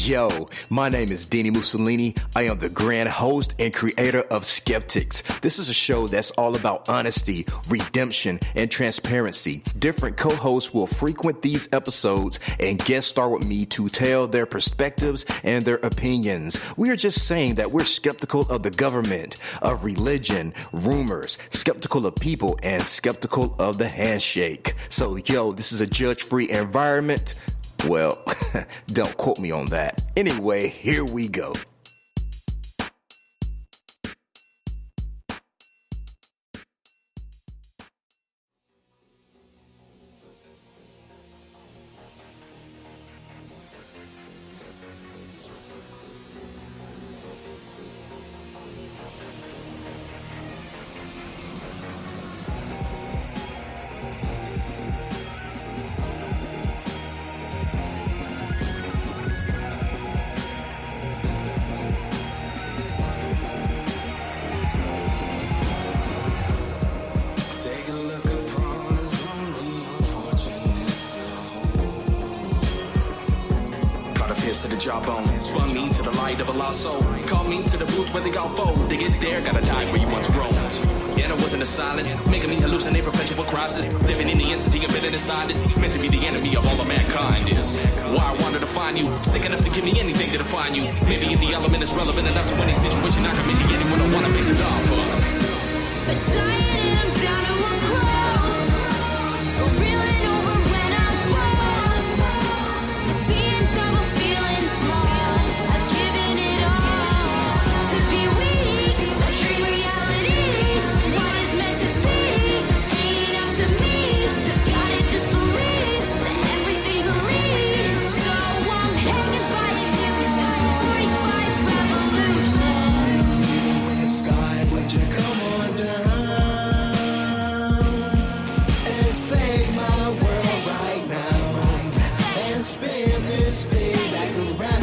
Yo, my name is Dini-Mussolini. I am the grand host and creator of Skeptix. This is a show that's all about honesty, redemption, and transparency. Different co-hosts will frequent these episodes and guest star with me to tell their perspectives and their opinions. We are just saying that we're skeptical of the government, of religion, rumors, skeptical of people, and skeptical of the handshake. So, yo, this is a judge-free environment. Well, don't quote me on that. Anyway, here we go. To the jawbone, spun me to the light of a lost soul. Call me to the booth where they gon' fold. To get there, gotta die where you once roamed. Yeah, there wasn't a silence, making me hallucinate perpetual crisis. Living in the entity embedded inside this, meant to be the enemy of all of mankind is. Why I wanted to find you, sick enough to give me anything to define you. Maybe if the element is relevant enough to any situation, I can make the anyone I wanna base it off of. But dying and I'm down to one crawl. Reeling over when I fall. Seeing double. I've given it all to be weak, a dream reality. What is meant to be ain't up to me. But gotta just believe that everything's a lead. So I'm hanging by a fuse in 45 revolution. In the sky, would you come on down and save my world right now and spin this day like a round?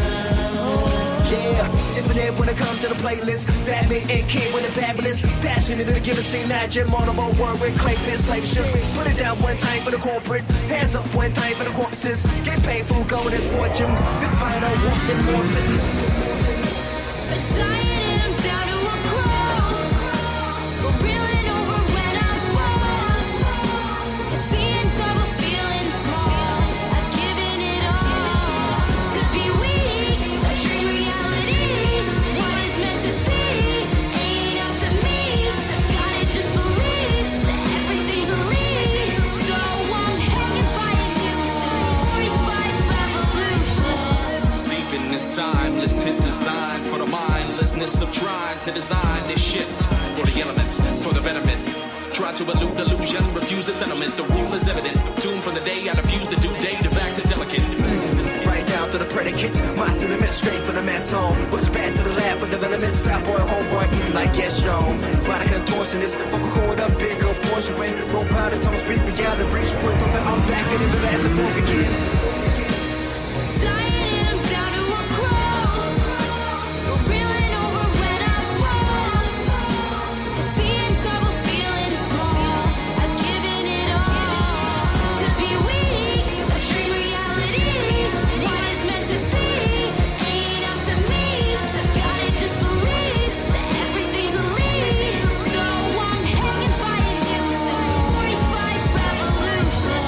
Infinite when it comes to the playlist. Batman and King with a fabulous. Passionate to give a scene that Jim Multiple word with clay fit slave shift. Put it down one time for the corporate. Hands up one time for the corpses. Get paid for gold and fortune. This final walk and morphin'. But dying and I'm down to a crawl. Reeling over when I fall. Seeing double, feeling small. I've given it all to be weak. A dream reality. What is meant to be ain't up to me. I gotta just believe that everything's a lead. So I'm hanging by a new 45 revolution. Deep in this timeless pit design for the mindlessness of trying to design this shift for the elements, for the betterment. Try to elude illusion, refuse the sentiment. The rule is evident. Doomed from the day I diffuse the due date of act to delicate. Right down to the predicates, my sentiments straight from the mess home. What's bad to the lab for development? Stop boy, homeboy, like yes, yo. Body contortionist, vocal cord up, bigger portion. Roll powder, tongue speak, we got the breach, put on the I'm back in the last the book again. Dying and I'm down to a crawl. Reeling over when I fall. Seeing double, feeling small. I've given it all to be weak. A dream reality. What is meant to be ain't up to me. I gotta just believe that everything's a lead. So I'm hanging by a new 45 revolution.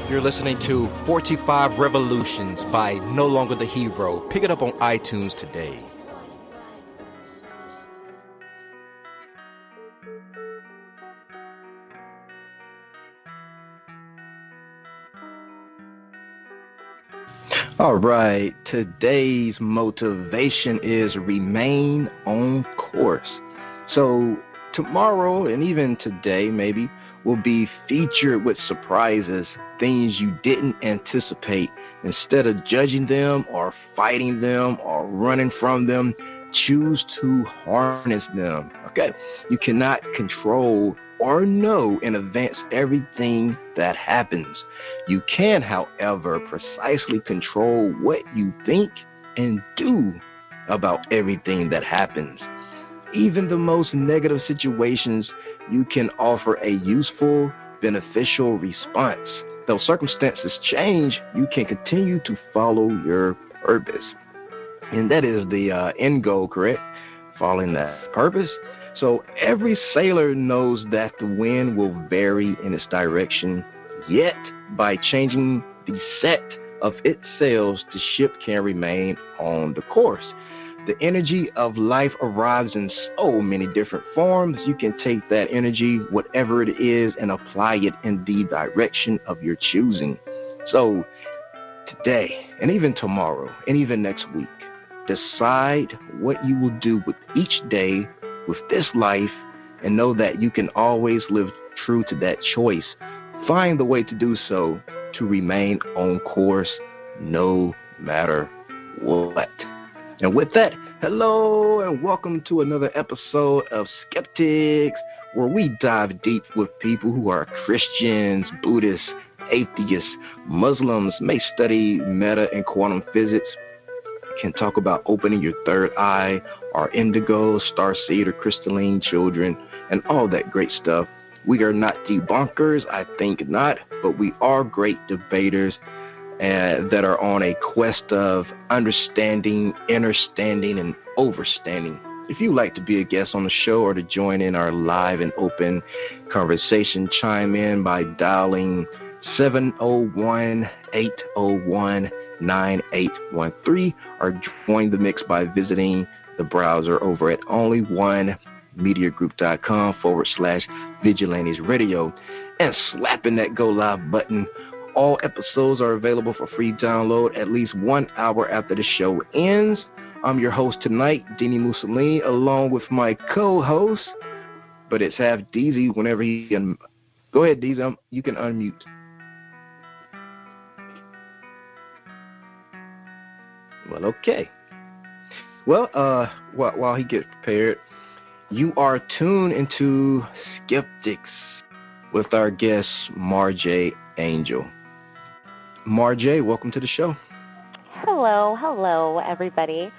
You're listening to 45 Revolutions by No Longer the Hero. Pick it up on iTunes today. All right, today's motivation is remain on course. So tomorrow and even today, maybe, will be featured with surprises, things you didn't anticipate. Instead of judging them or fighting them or running from them, choose to harness them. Okay? You cannot control or know in advance everything that happens. You can, however, precisely control what you think and do about everything that happens. Even the most negative situations, you can offer a useful, beneficial response. Though circumstances change, you can continue to follow your purpose. And that is the end goal, correct? Following that purpose. So every sailor knows that the wind will vary in its direction, yet by changing the set of its sails, the ship can remain on the course. The energy of life arrives in so many different forms. You can take that energy, whatever it is, and apply it in the direction of your choosing. So today, and even tomorrow, and even next week, decide what you will do with each day, with this life, and know that you can always live true to that choice. Find the way to do so, to remain on course no matter what. And with that, hello and welcome to another episode of Skeptix, where we dive deep with people who are Christians, Buddhists, atheists, Muslims, may study meta and quantum physics, can talk about opening your third eye, or indigo, starseed, or crystalline children, and all that great stuff. We are not debunkers, I think not, but we are great debaters that are on a quest of understanding, understanding, and overstanding. If you'd like to be a guest on the show or to join in our live and open conversation, chime in by dialing 701-801-9813 or join the mix by visiting the browser over at onlyonemediagroup.com/Vigilantes Radio and slapping that go live button. All episodes are available for free download at least 1 hour after the show ends. I'm your host tonight, dini-mussolini, along with my co-host, but it's half-deezy whenever he can. Go ahead, Deezy, you can unmute. Well, okay. Well, while he gets prepared, you are tuned into Skeptix with our guest, marjae-angel. Marjae, welcome to the show. Hello, everybody.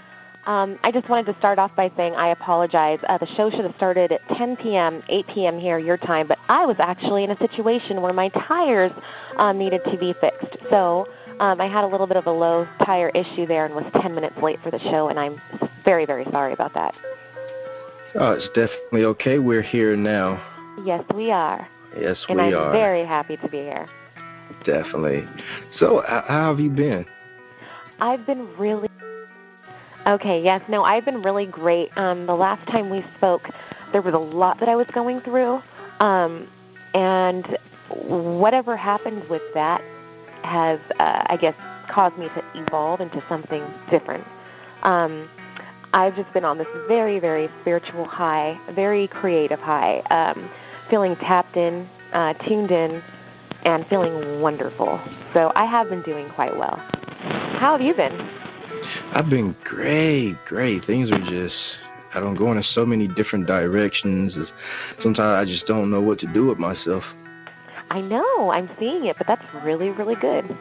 I just wanted to start off by saying I apologize. The show should have started at 10 p.m., 8 p.m. here, your time, but I was actually in a situation where my tires needed to be fixed. So I had a little bit of a low tire issue there and was 10 minutes late for the show, and I'm very, very sorry about that. Oh, it's definitely okay. We're here now. Yes, we are. Yes, we are. And I'm are. very happy to be here. Definitely. So, how have you been? I've been really... Okay, yes. No, I've been really great. The last time we spoke, there was a lot that I was going through, and whatever happened with that has, I guess, caused me to evolve into something different. I've just been on this very, very spiritual high, very creative high, feeling tapped in, tuned in, and feeling wonderful. So I have been doing quite well. How have you been? I've been great. Things are just, I don't go in so many different directions. Sometimes I just don't know what to do with myself. I know, I'm seeing it, but that's really, really good.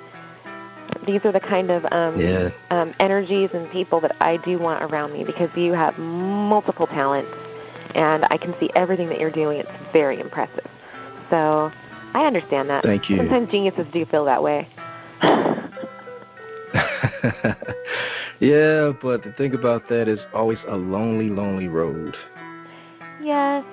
These are the kind of energies and people that I do want around me because you have multiple talents, and I can see everything that you're doing. It's very impressive. So I understand that. Thank you. Sometimes geniuses do feel that way. Yeah, but the thing about that is always a lonely, lonely road. Yes,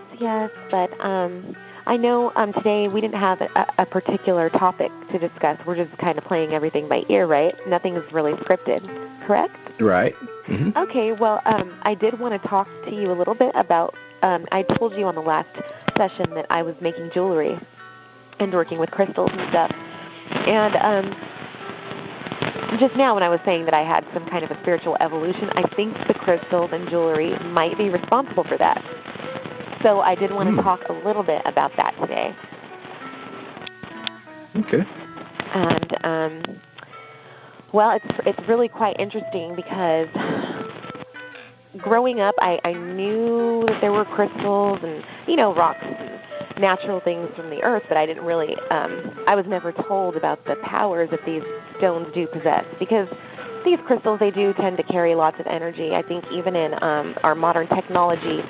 but I know today we didn't have a particular topic to discuss. We're just kind of playing everything by ear, right? Nothing is really scripted, correct? Right. Mm-hmm. Okay, well, I did want to talk to you a little bit about, I told you on the last session that I was making jewelry and working with crystals and stuff. And just now when I was saying that I had some kind of a spiritual evolution, I think the crystals and jewelry might be responsible for that. So I did want to talk a little bit about that today. Okay. And, well, it's really quite interesting because growing up, I knew that there were crystals and, rocks and natural things from the earth, but I didn't really, I was never told about the powers that these stones do possess, because these crystals, they do tend to carry lots of energy. I think even in our modern technology,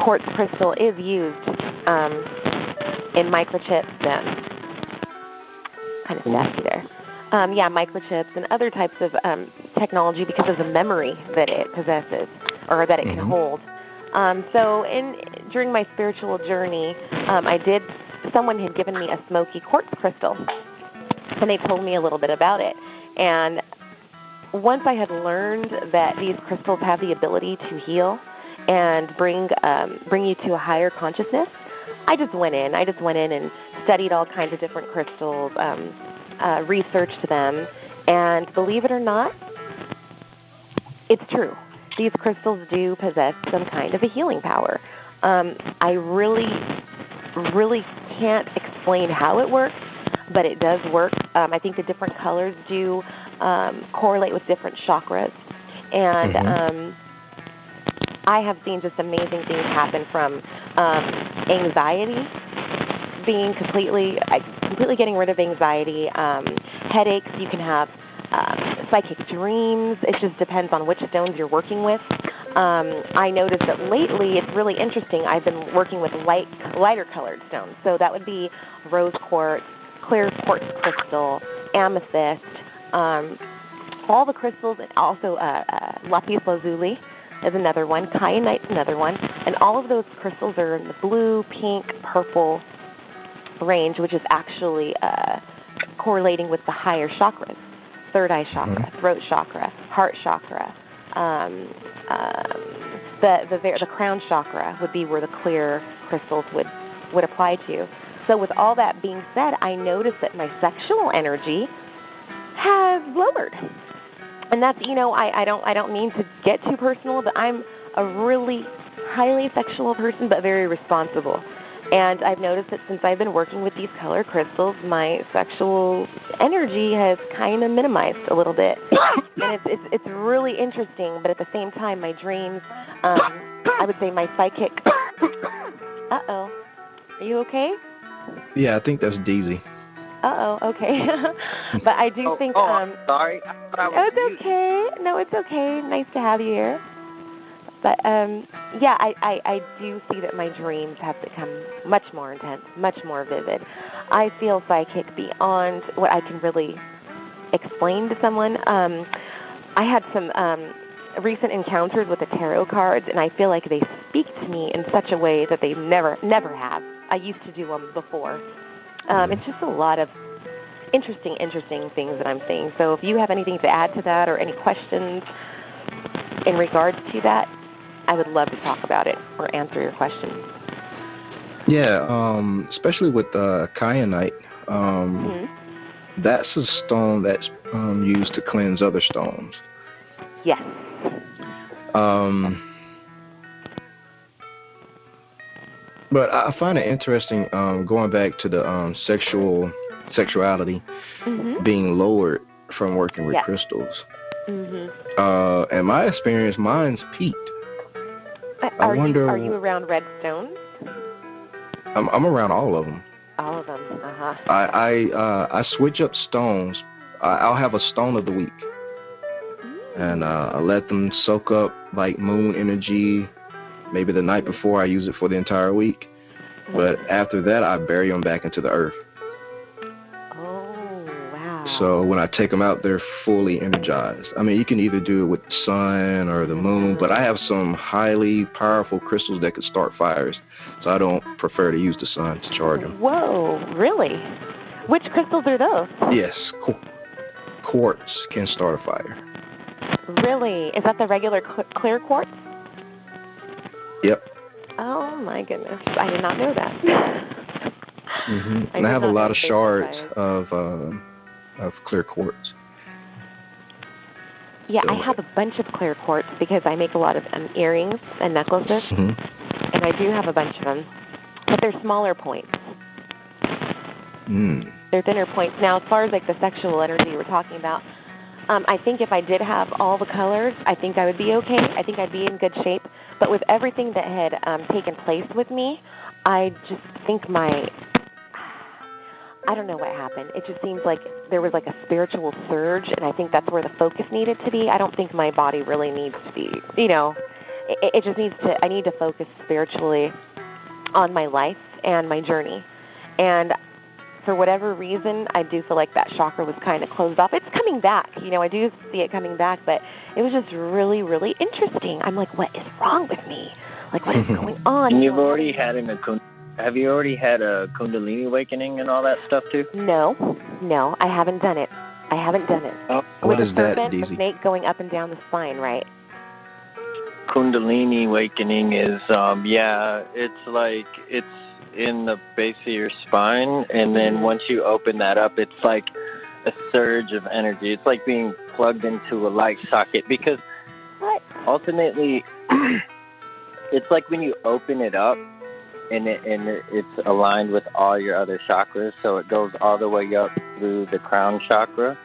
quartz crystal is used in microchips and kind of sassy there. Microchips and other types of technology because of the memory that it possesses or that it can hold. So during my spiritual journey, someone had given me a smoky quartz crystal, and they told me a little bit about it. And once I had learned that these crystals have the ability to heal and bring you to a higher consciousness, I just went in and studied all kinds of different crystals, researched them, and believe it or not, it's true. These crystals do possess some kind of a healing power. I really, really can't explain how it works, but it does work. I think the different colors do correlate with different chakras. And I have seen just amazing things happen from anxiety, being completely getting rid of anxiety, headaches. You can have psychic dreams. It just depends on which stones you're working with. I noticed that lately, it's really interesting, I've been working with lighter colored stones. So that would be rose quartz, clear quartz crystal, amethyst, all the crystals, and also lapis lazuli is another one, kyanite's another one, and all of those crystals are in the blue, pink, purple range, which is actually correlating with the higher chakras. Third eye chakra, throat chakra, heart chakra. The crown chakra would be where the clear crystals would apply to. So with all that being said, I noticed that my sexual energy has lowered. And that's, I don't mean to get too personal, but I'm a really highly sexual person, but very responsible. And I've noticed that since I've been working with these color crystals, my sexual energy has kind of minimized a little bit. And it's really interesting, but at the same time, my dreams, I would say my psychic... Uh-oh. Are you okay? Yeah, I think that's Deezy. Uh-oh, okay. But I do think... I'm sorry. It's okay. No, it's okay. Nice to have you here. But, I do see that my dreams have become much more intense, much more vivid. I feel psychic beyond what I can really explain to someone. I had some recent encounters with the tarot cards, and I feel like they speak to me in such a way that they never have. I used to do them before. It's just a lot of interesting things that I'm seeing. So if you have anything to add to that or any questions in regards to that, I would love to talk about it or answer your questions. Yeah, especially with kyanite. That's a stone that's used to cleanse other stones. Yes. But I find it interesting, going back to the sexuality being lowered from working with crystals. In my experience, mine's peaked. Are you around red stones? I'm around all of them. All of them. I switch up stones. I'll have a stone of the week, and I let them soak up like moon energy. Maybe the night before, I use it for the entire week, but after that, I bury them back into the earth. Oh, wow! So when I take them out, they're fully energized. I mean, you can either do it with the sun or the moon, but I have some highly powerful crystals that could start fires, so I don't prefer to use the sun to charge them. Whoa, really? Which crystals are those? Yes, quartz can start a fire. Really? Is that the regular clear quartz? Yep. Oh my goodness! I did not know that. And I have a lot of shards of clear quartz. Yeah, I have a bunch of clear quartz because I make a lot of earrings and necklaces, and I do have a bunch of them, but they're smaller points. They're thinner points. Now, as far as like the sexual energy we're talking about, I think if I did have all the colors, I think I would be okay. I think I'd be in good shape. But with everything that had taken place with me, I just think I don't know what happened. It just seems like there was like a spiritual surge, and I think that's where the focus needed to be. I don't think my body really needs to be, it just needs to, I need to focus spiritually on my life and my journey. And for whatever reason, I do feel like that chakra was kind of closed off. It's coming back. I do see it coming back, but it was just really, really interesting. I'm like, what is wrong with me? Like, what is going on? And you've already had have you already had a Kundalini awakening and all that stuff too? No, I haven't done it. Oh, what is that, the Deezy? snake going up and down the spine, right? Kundalini awakening is, it's like, it's in the base of your spine, and then once you open that up, it's like a surge of energy. It's like being plugged into a light socket, because ultimately, it's like when you open it up, and it's aligned with all your other chakras, so it goes all the way up through the crown chakra.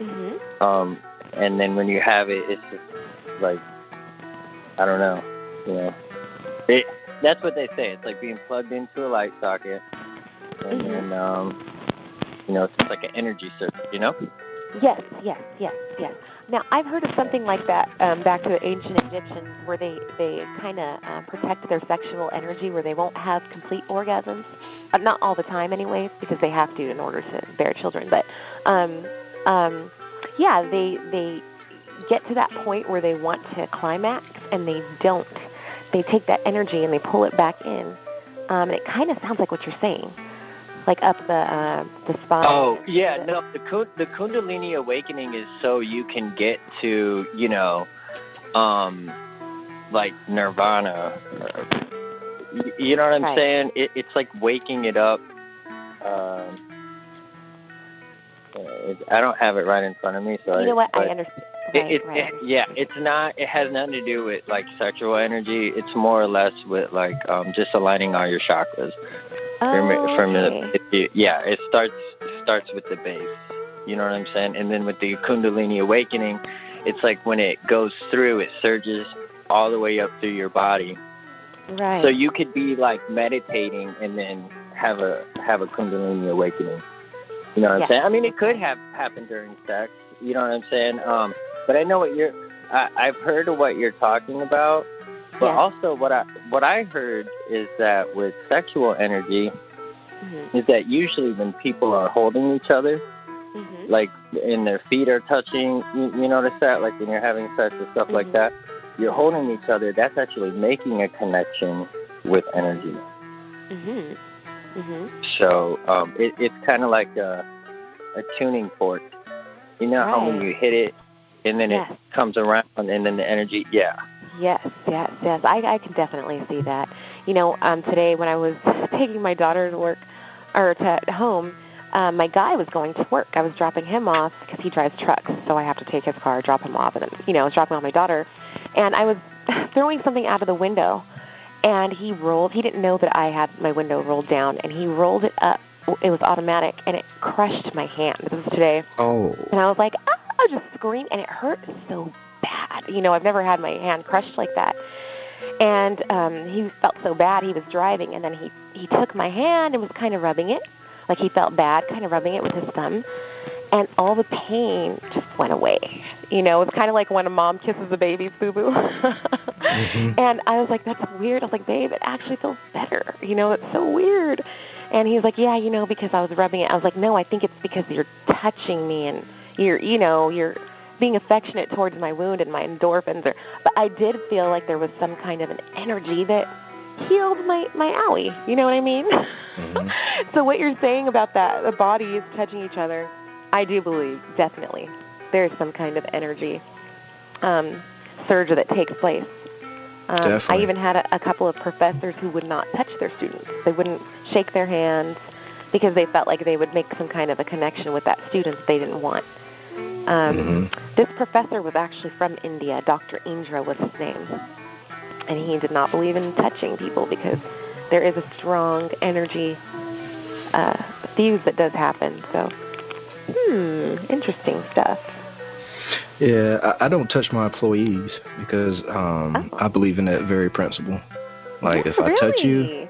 Mm-hmm. And then when you have it, it's just like, I don't know, that's what they say. It's like being plugged into a light socket, and then, it's just like an energy circuit, Yes. Now, I've heard of something like that back to the ancient Egyptians, where they kind of protect their sexual energy, where they won't have complete orgasms. Not all the time, anyways, because they have to in order to bear children. But, they get to that point where they want to climax, and they don't. They take that energy and they pull it back in. And it kind of sounds like what you're saying, like up the spine. Oh, yeah, no, the Kundalini awakening is so you can get to, like nirvana. You know what I'm saying? It's like waking it up. I don't have it right in front of me, so you know what? I understand. It's not. It has nothing to do with like sexual energy. It's more or less with like just aligning all your chakras. It starts with the base. You know what I'm saying? And then with the Kundalini awakening, it's like when it goes through, it surges all the way up through your body. Right. So you could be like meditating and then have a Kundalini awakening. You know what I'm saying? I mean, it could have happened during sex. You know what I'm saying? But I know I've heard of what you're talking about. But also what I heard is that with sexual energy, is that usually when people are holding each other, like and their feet are touching, you notice that? Like when you're having sex and stuff like that, you're holding each other, that's actually making a connection with energy. So it's kind of like a tuning fork. You know how when you hit it and then it comes around and then the energy, Yes. I can definitely see that. Today when I was taking my daughter to work, or to home, my guy was going to work. I was dropping him off because he drives trucks, so I have to take his car, drop him off, and then, I was dropping off my daughter. And I was throwing something out of the window, and he didn't know that I had my window rolled down, and he rolled it up. It was automatic, and it crushed my hand. This was today. Oh. And I was like, I just screamed, and it hurt so bad. I've never had my hand crushed like that. And he felt so bad. He was driving, and then he took my hand and was kind of rubbing it. Like he felt bad, kind of rubbing it with his thumb. And all the pain just went away. It's kind of like when a mom kisses a baby's boo-boo. And I was like, that's weird. I was like, babe, it actually feels better. It's so weird. And he was like, yeah, because I was rubbing it. I was like, no, I think it's because you're touching me and you're being affectionate towards my wound and my endorphins. But I did feel like there was some kind of an energy that healed my owie. You know what I mean? So what you're saying about that, the bodies touching each other, I do believe, definitely, there's some kind of energy surge that takes place. I even had a couple of professors who would not touch their students. They wouldn't shake their hands because they felt like they would make some kind of a connection with that student they didn't want. This professor was actually from India. Dr. was his name. And he did not believe in touching people because there is a strong energy fuse that does happen. So, interesting stuff. Yeah, I don't touch my employees because I believe in that very principle. Like, if I touch you,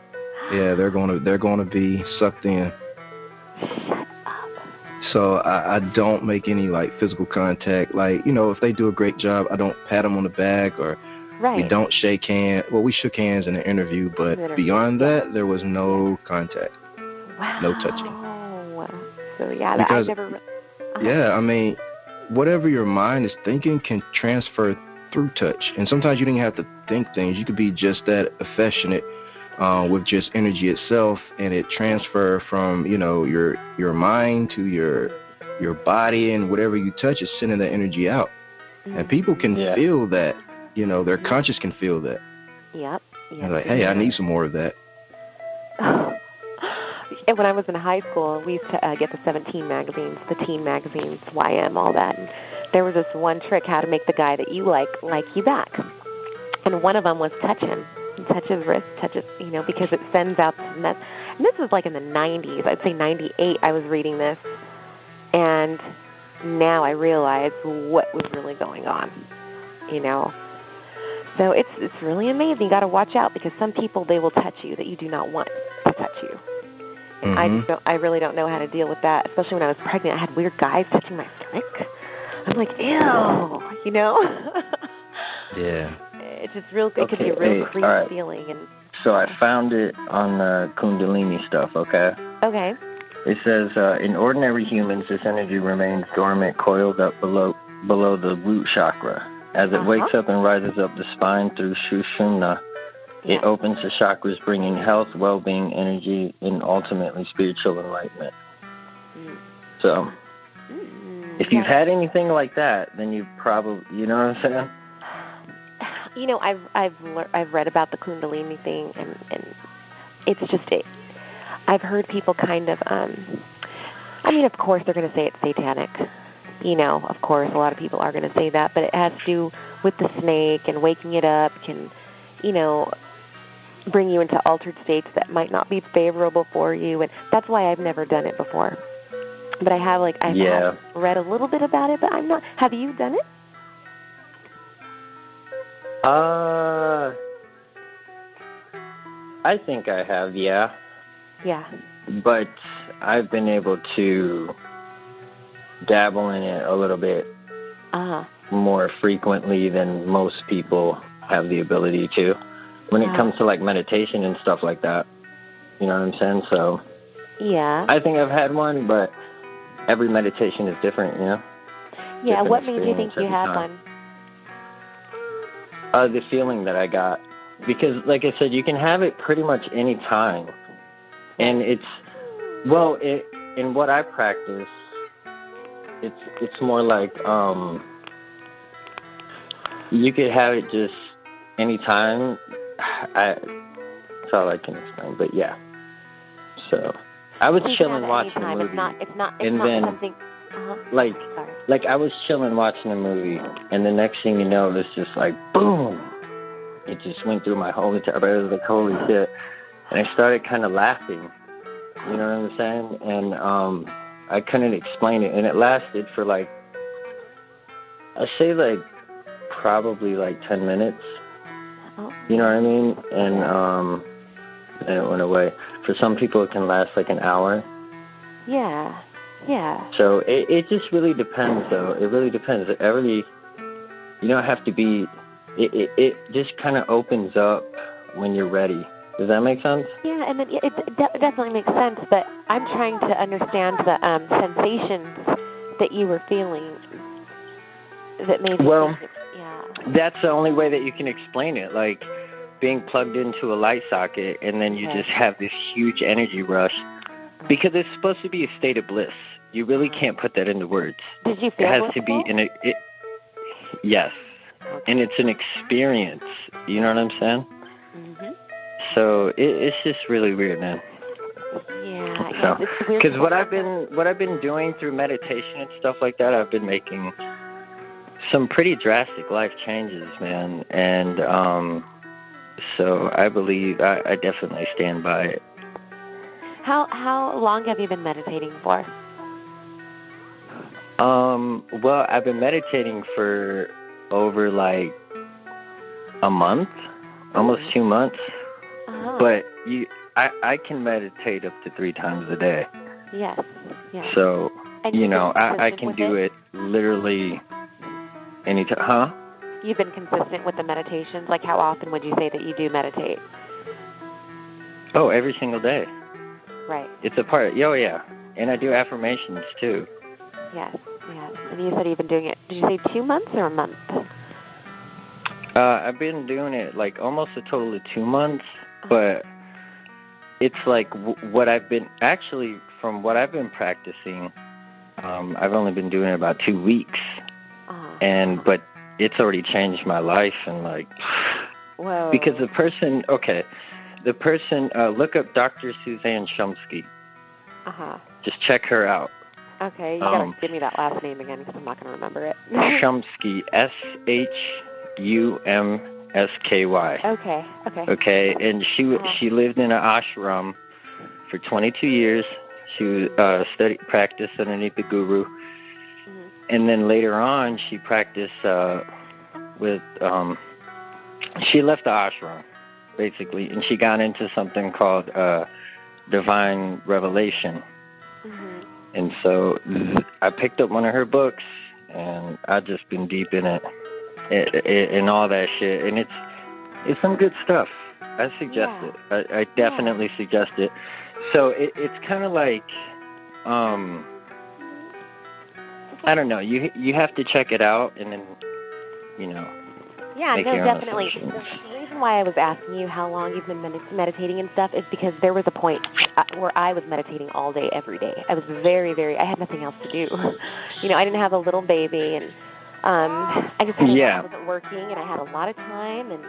yeah, they're gonna be sucked in. Shut up. So I don't make any like physical contact. Like, you know, if they do a great job, I don't pat them on the back, or we don't shake hands. Well, we shook hands in the interview, but beyond that, there was no contact. Wow. No touching. So yeah, because, I never. Yeah, I mean, whatever your mind is thinking can transfer through touch. And sometimes you didn't have to think things. You could be just that affectionate with just energy itself, and it transfer from, you know, your mind to your body, and whatever you touch is sending that energy out. And people can feel that. You know, their conscious can feel that. Yep. They're like, hey, I need some more of that. And when I was in high school, we used to get the 17 magazines, the teen magazines, YM, all that. And there was this one trick how to make the guy that you like you back. And one of them was touch him. Touch his wrist, touch his, you know, because it sends out the mess. And this was like in the 90s. I'd say 98 I was reading this. And now I realize what was really going on, you know. So it's really amazing. You got to watch out, because some people, they will touch you that you do not want to touch you. And I really don't know how to deal with that, especially when I was pregnant. I had weird guys touching my stomach. I'm like, ew, you know? Yeah. It's just real. It could be a real creepy feeling. And so I found it on the Kundalini stuff. Okay. Okay. It says in ordinary humans, this energy remains dormant, coiled up below the root chakra. As it wakes up and rises up the spine through Sushumna, it opens the chakras, bringing health, well-being, energy, and ultimately spiritual enlightenment. So, if you've had anything like that, then you probably, you know what I'm saying? You know, I've read about the Kundalini thing, and it's just I've heard people kind of, I mean, of course they're going to say it's satanic. You know, of course, a lot of people are going to say that, but it has to do with the snake, and waking it up can, you know, bring you into altered states that might not be favorable for you, and that's why I've never done it before. But I have, have read a little bit about it, but I'm not. Have you done it? I think I have, yeah. Yeah. But I've been able to dabble in it a little bit more frequently than most people have the ability to. When it comes to like meditation and stuff like that, you know what I'm saying? So yeah, I think I've had one, but every meditation is different, you know? Yeah, what made you think you had one? The feeling that I got. Because, like I said, you can have it pretty much any time. And it's, well, in what I practice, it's more like you could have it just any time. That's all I can explain, but yeah. So I was chilling watching a movie. It's not something. Like I was chilling watching a movie, and the next thing you know, it's just like boom. It just went through my whole entire body. I was like, holy shit. And I started kind of laughing. You know what I'm saying? And I couldn't explain it. And it lasted for probably 10 minutes. You know what I mean? And then it went away. For some people, it can last an hour. Yeah. So it just really depends, though. It really depends. You don't have to be... It just kind of opens up when you're ready. Does that make sense? Yeah, and then it definitely makes sense, but I'm trying to understand the sensations that you were feeling that made you think that's the only way that you can explain it, like being plugged into a light socket, and then you just have this huge energy rush, because it's supposed to be a state of bliss. You really can't put that into words. Did you feel it has blissful? To be yes. Okay. And it's an experience. You know what I'm saying? Mm-hmm. So it's just really weird, man. Yeah. Because what I've been doing through meditation and stuff like that, I've been making some pretty drastic life changes, man. And so I believe I definitely stand by it. How long have you been meditating for? Well, I've been meditating for over like a month, almost 2 months. Uh-huh. But I can meditate up to 3 times a day. Yes. So, and you know, I can do it literally anytime. Huh? You've been consistent with the meditations? Like, how often would you say that you do meditate? Oh, every single day. Right. It's a part. Oh, yeah. And I do affirmations, too. Yes. And you said you've been doing it, did you say 2 months or a month? I've been doing it like almost a total of 2 months, but it's like what I've been, actually, from what I've been practicing, I've only been doing it about 2 weeks. But it's already changed my life, and like, whoa. Because the person, look up dr-susan-shumsky. Just check her out. Okay, you gotta give me that last name again, because I'm not gonna remember it. Shumsky, S-H-U-M-S-K-Y. Okay, and she lived in an ashram for 22 years. She practiced underneath the guru. And then later on, she practiced she left the ashram, basically, and she got into something called divine revelation. And so I picked up one of her books, and I've just been deep in it and all that shit. And it's some good stuff. I suggest it. I definitely suggest it. So it's kind of like, I don't know. You have to check it out, and then, you know. Yeah, no, definitely. The reason why I was asking you how long you've been meditating and stuff is because there was a point where I was meditating all day, every day. I was I had nothing else to do. You know, I didn't have a little baby, and I just I wasn't working, and I had a lot of time, and,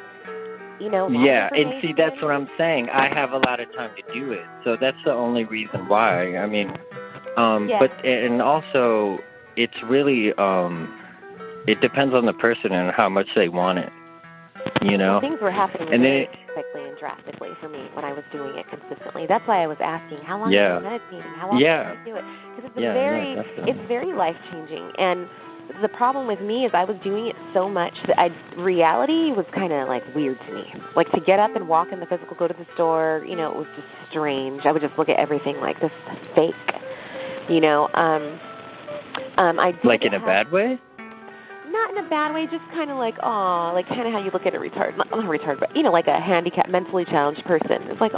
you know. Yeah, and see, that's what I'm saying. I have a lot of time to do it, so that's the only reason why. I mean, but, and also, it's really, it depends on the person and how much they want it, you know? Things were happening very quickly and drastically for me when I was doing it consistently. That's why I was asking, how long are you meditating? How often do you do it? Because it's very life-changing. And the problem with me is I was doing it so much that reality was kind of, like, weird to me. Like, to get up and walk in the physical, go to the store, you know, it was just strange. I would just look at everything like, this is fake, you know? Like in a bad way? Not in a bad way, just kind of like, like kind of how you look at a retarded, not retarded, but, you know, like a handicapped, mentally challenged person. It's like,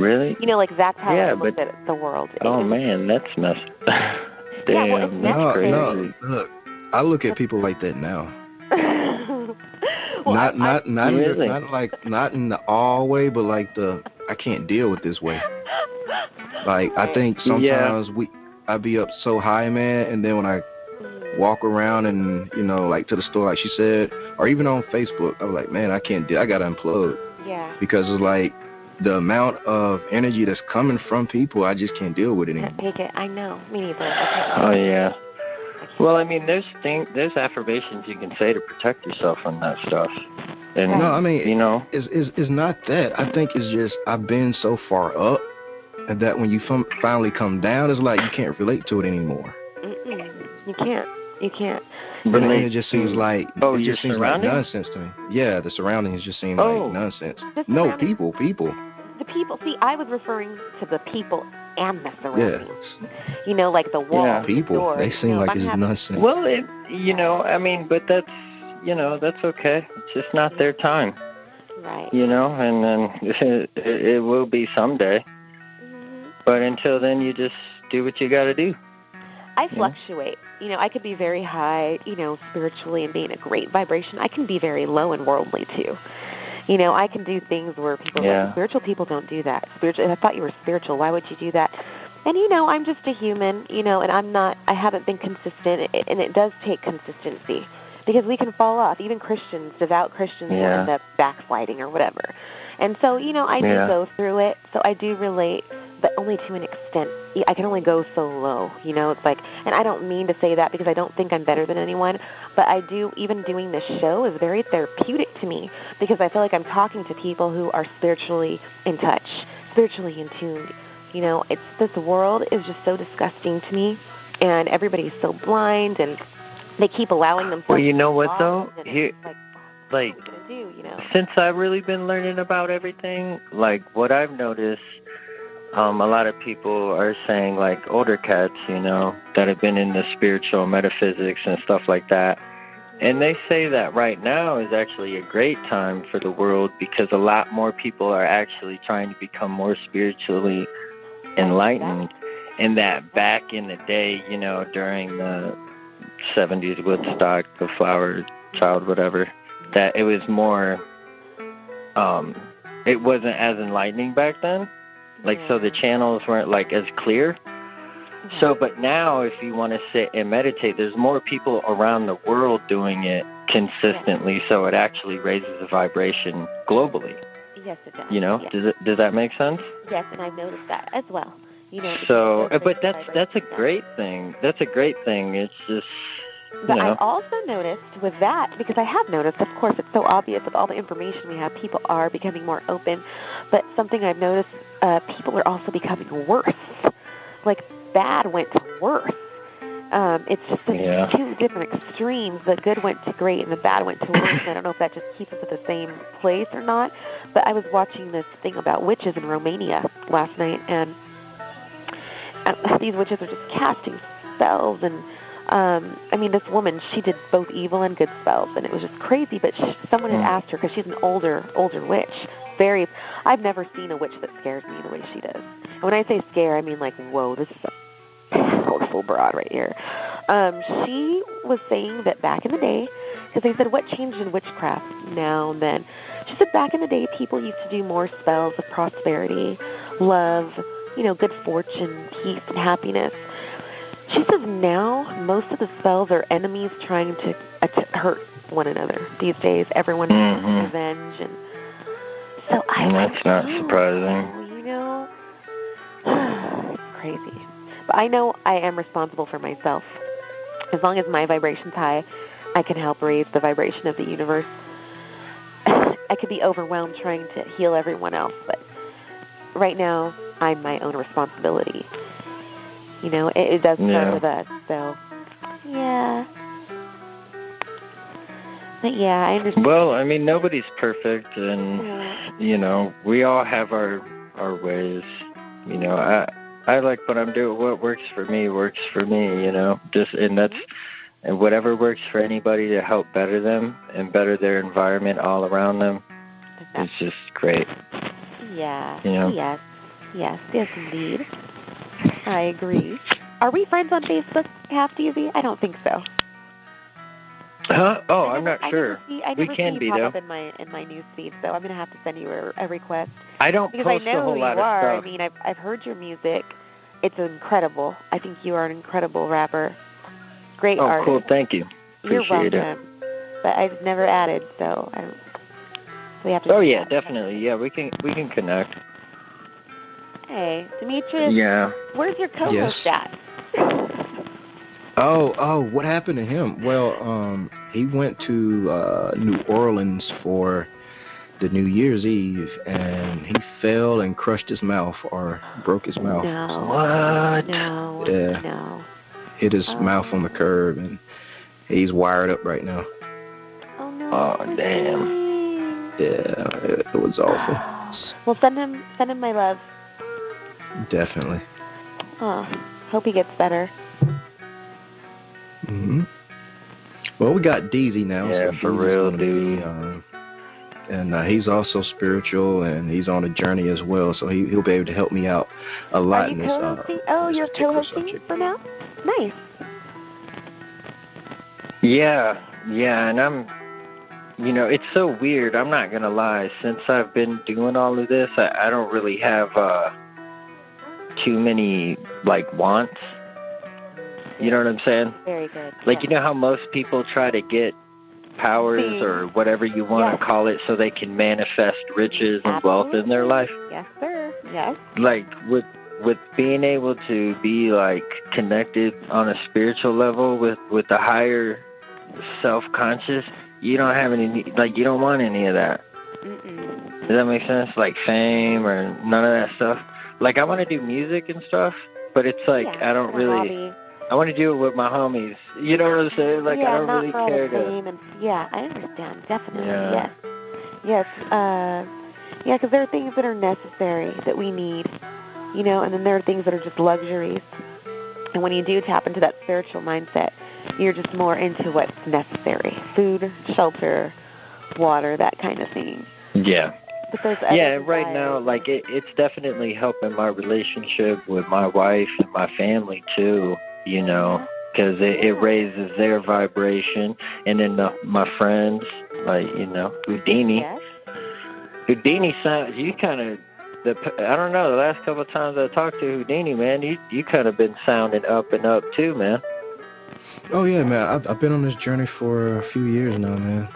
Really? You know, like that's how I looked at the world. Oh, man, that's messed Damn, that's crazy. No, look, I look at people like that now. Well, not in the all way, but like I can't deal with this way. Like, I think sometimes I be up so high, man, and then when I walk around and, you know, like to the store, like she said, or even on Facebook, I'm like, man, I can't I gotta unplug. Yeah. Because it's like the amount of energy that's coming from people, I just can't deal with it anymore. I can't take it. I know. Me neither. Oh, yeah. Well, I mean, there's affirmations you can say to protect yourself from that stuff. And, no, I mean, you know, it's not that. I think it's just I've been so far up, and that when you finally come down, it's like you can't relate to it anymore. You can't. But then it just seems like it just seems like nonsense to me. Yeah, the surroundings just seem like nonsense. No, people. The people. See, I was referring to the people and the surroundings. Yeah. You know, like the wall. Yeah, people. The door, they seem like it's nonsense. Well, you know, I mean, but that's, you know, that's okay. It's just not their time. Right. You know, and then it will be someday. But until then, you just do what you got to do. I fluctuate. You know, I could be very high, you know, spiritually and be in a great vibration. I can be very low and worldly, too. You know, I can do things where people are like, spiritual people don't do that. I thought you were spiritual. Why would you do that? And, you know, I'm just a human, you know, and I haven't been consistent, and it does take consistency because we can fall off. Even Christians, devout Christians, will end up backsliding or whatever. And so, you know, I do go through it, so I do relate, but only to an extent. I can only go so low, you know. It's like, and I don't mean to say that because I don't think I'm better than anyone, but I do, even doing this show is very therapeutic to me because I feel like I'm talking to people who are spiritually in touch, spiritually in tune, You know, this world is just so disgusting to me, and everybody's so blind, and they keep allowing themselves. Well, you know what though? Here, like, what are you gonna do, you know? Since I've really been learning about everything, like what I've noticed, a lot of people are saying, like older cats, you know, that have been in the spiritual metaphysics and stuff like that. And they say that right now is actually a great time for the world because a lot more people are actually trying to become more spiritually enlightened. And that back in the day, you know, during the 70s Woodstock, the Flower Child, whatever, that it was more, it wasn't as enlightening back then. Like, so the channels weren't, like, as clear. So, but now if you want to sit and meditate, there's more people around the world doing it consistently, so it actually raises the vibration globally. Yes, it does. You know, yes. Does that make sense? Yes, and I've noticed that as well. You know. So, but that's a great thing. That's a great thing. It's just. But you know. I also noticed with that, because I have noticed, of course, it's so obvious with all the information we have, people are becoming more open. But something I've noticed, people are also becoming worse. Like, bad went to worse. It's just two different extremes. The good went to great and the bad went to worse. And I don't know if that just keeps us at the same place or not. But I was watching this thing about witches in Romania last night, and these witches are just casting spells. And I mean, this woman, she did both evil and good spells, and it was just crazy. But someone had asked her, because she's an older witch. I've never seen a witch that scares me the way she does. And when I say scare, I mean like, whoa, this is a powerful broad right here. She was saying that back in the day, because they said, what changed in witchcraft now and then? She said back in the day, people used to do more spells of prosperity, love, you know, good fortune, peace, and happiness. She says now most of the spells are enemies trying to hurt one another these days. Everyone wants revenge, and so that's not surprising. You know, it's crazy. But I know I am responsible for myself. As long as my vibration's high, I can help raise the vibration of the universe. I could be overwhelmed trying to heal everyone else, but right now, I'm my own responsibility. You know, it does start with us, so, yeah. But, yeah, I understand. Well, I mean, nobody's perfect, and, you know, we all have our ways. You know, I like what I'm doing. What works for me, you know. And whatever works for anybody to help better them and better their environment all around them, it's just great. Yeah. You know? Yes, indeed. I agree. Are we friends on Facebook, half-deezy? I don't think so. Huh? Oh, I'm not sure. We can be, though. In my news feed, so I'm going to have to send you a request. I don't post a whole lot of stuff. I mean, I've heard your music. It's incredible. I think you are an incredible rapper. Great artist. Oh, cool. Thank you. You're welcome. But I've never added, so we have to. Oh yeah, definitely. Yeah, we can connect. Hey, Demetrius. Yeah. Where's your co-host at? Oh, what happened to him? Well, he went to New Orleans for the New Year's Eve, and he fell and crushed his mouth or broke his mouth. No. So, what? No. Yeah. No. Hit his mouth on the curb, and he's wired up right now. Oh, no. Oh, damn. Yeah, it was awful. Well, send him my love. Definitely. Oh, hope he gets better. Mm-hmm. Well, we got Deezy now. Yeah, so for real, dude. And he's also spiritual, and he's on a journey as well, so he'll be able to help me out a lot. Are you in this, co-hosting? You're co-hosting subject for now? Nice. Yeah, and I'm, you know, it's so weird. I'm not going to lie. Since I've been doing all of this, I don't really have too many, like, wants. You know what I'm saying? Very good. Like, you know how most people try to get powers or whatever you want to call it so they can manifest riches and wealth in their life? Yes, sir. Yes. Like, with being able to be, like, connected on a spiritual level with the higher self-conscious, you don't have any, like, you don't want any of that. Mm-mm. Does that make sense? Like fame or none of that stuff? like, I want to do music and stuff, but it's like, I don't really, hobby. I want to do it with my homies. You know what I'm saying? Like, I don't not really for all care the to. fame and, I understand, definitely, Yeah. Yes, because there are things that are necessary that we need, you know, and then there are things that are just luxuries. And when you do tap into that spiritual mindset, you're just more into what's necessary. Food, shelter, water, that kind of thing. Yeah. But there's right now, like, it's definitely helping my relationship with my wife and my family, too, you know, because it raises their vibration. And then my friends, like, you know, Houdini. Yes. Houdini sounds, you kind of, I don't know, the last couple of times I talked to Houdini, man, you kind of been sounding up and up, too, man. Oh, yeah, man. I've been on this journey for a few years now, man.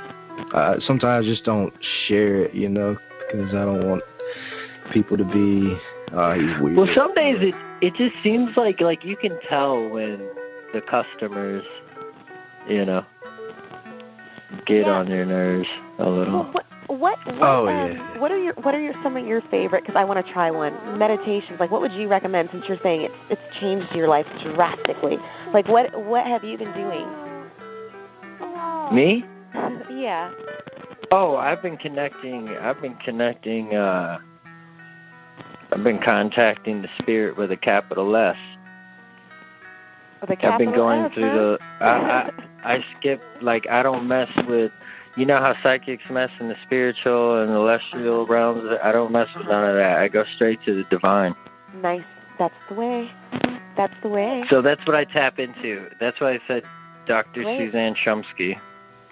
Sometimes I just don't share it, you know, because I don't want people to be, he's weird. Well, some days it just seems like you can tell when the customers, you know, get on your nerves a little. What are some of your favorite, because I want to try one, meditations? Like, what would you recommend, since you're saying it's changed your life drastically? Like, what have you been doing? Me? Yeah. Oh, I've been contacting the spirit with a capital S. With a capital I've been going S, through I skip, like, I don't mess with, you know how psychics mess in the spiritual and celestial realms? I don't mess with none of that. I go straight to the divine. Nice. That's the way. So that's what I tap into. That's why I said dr-susan-shumsky.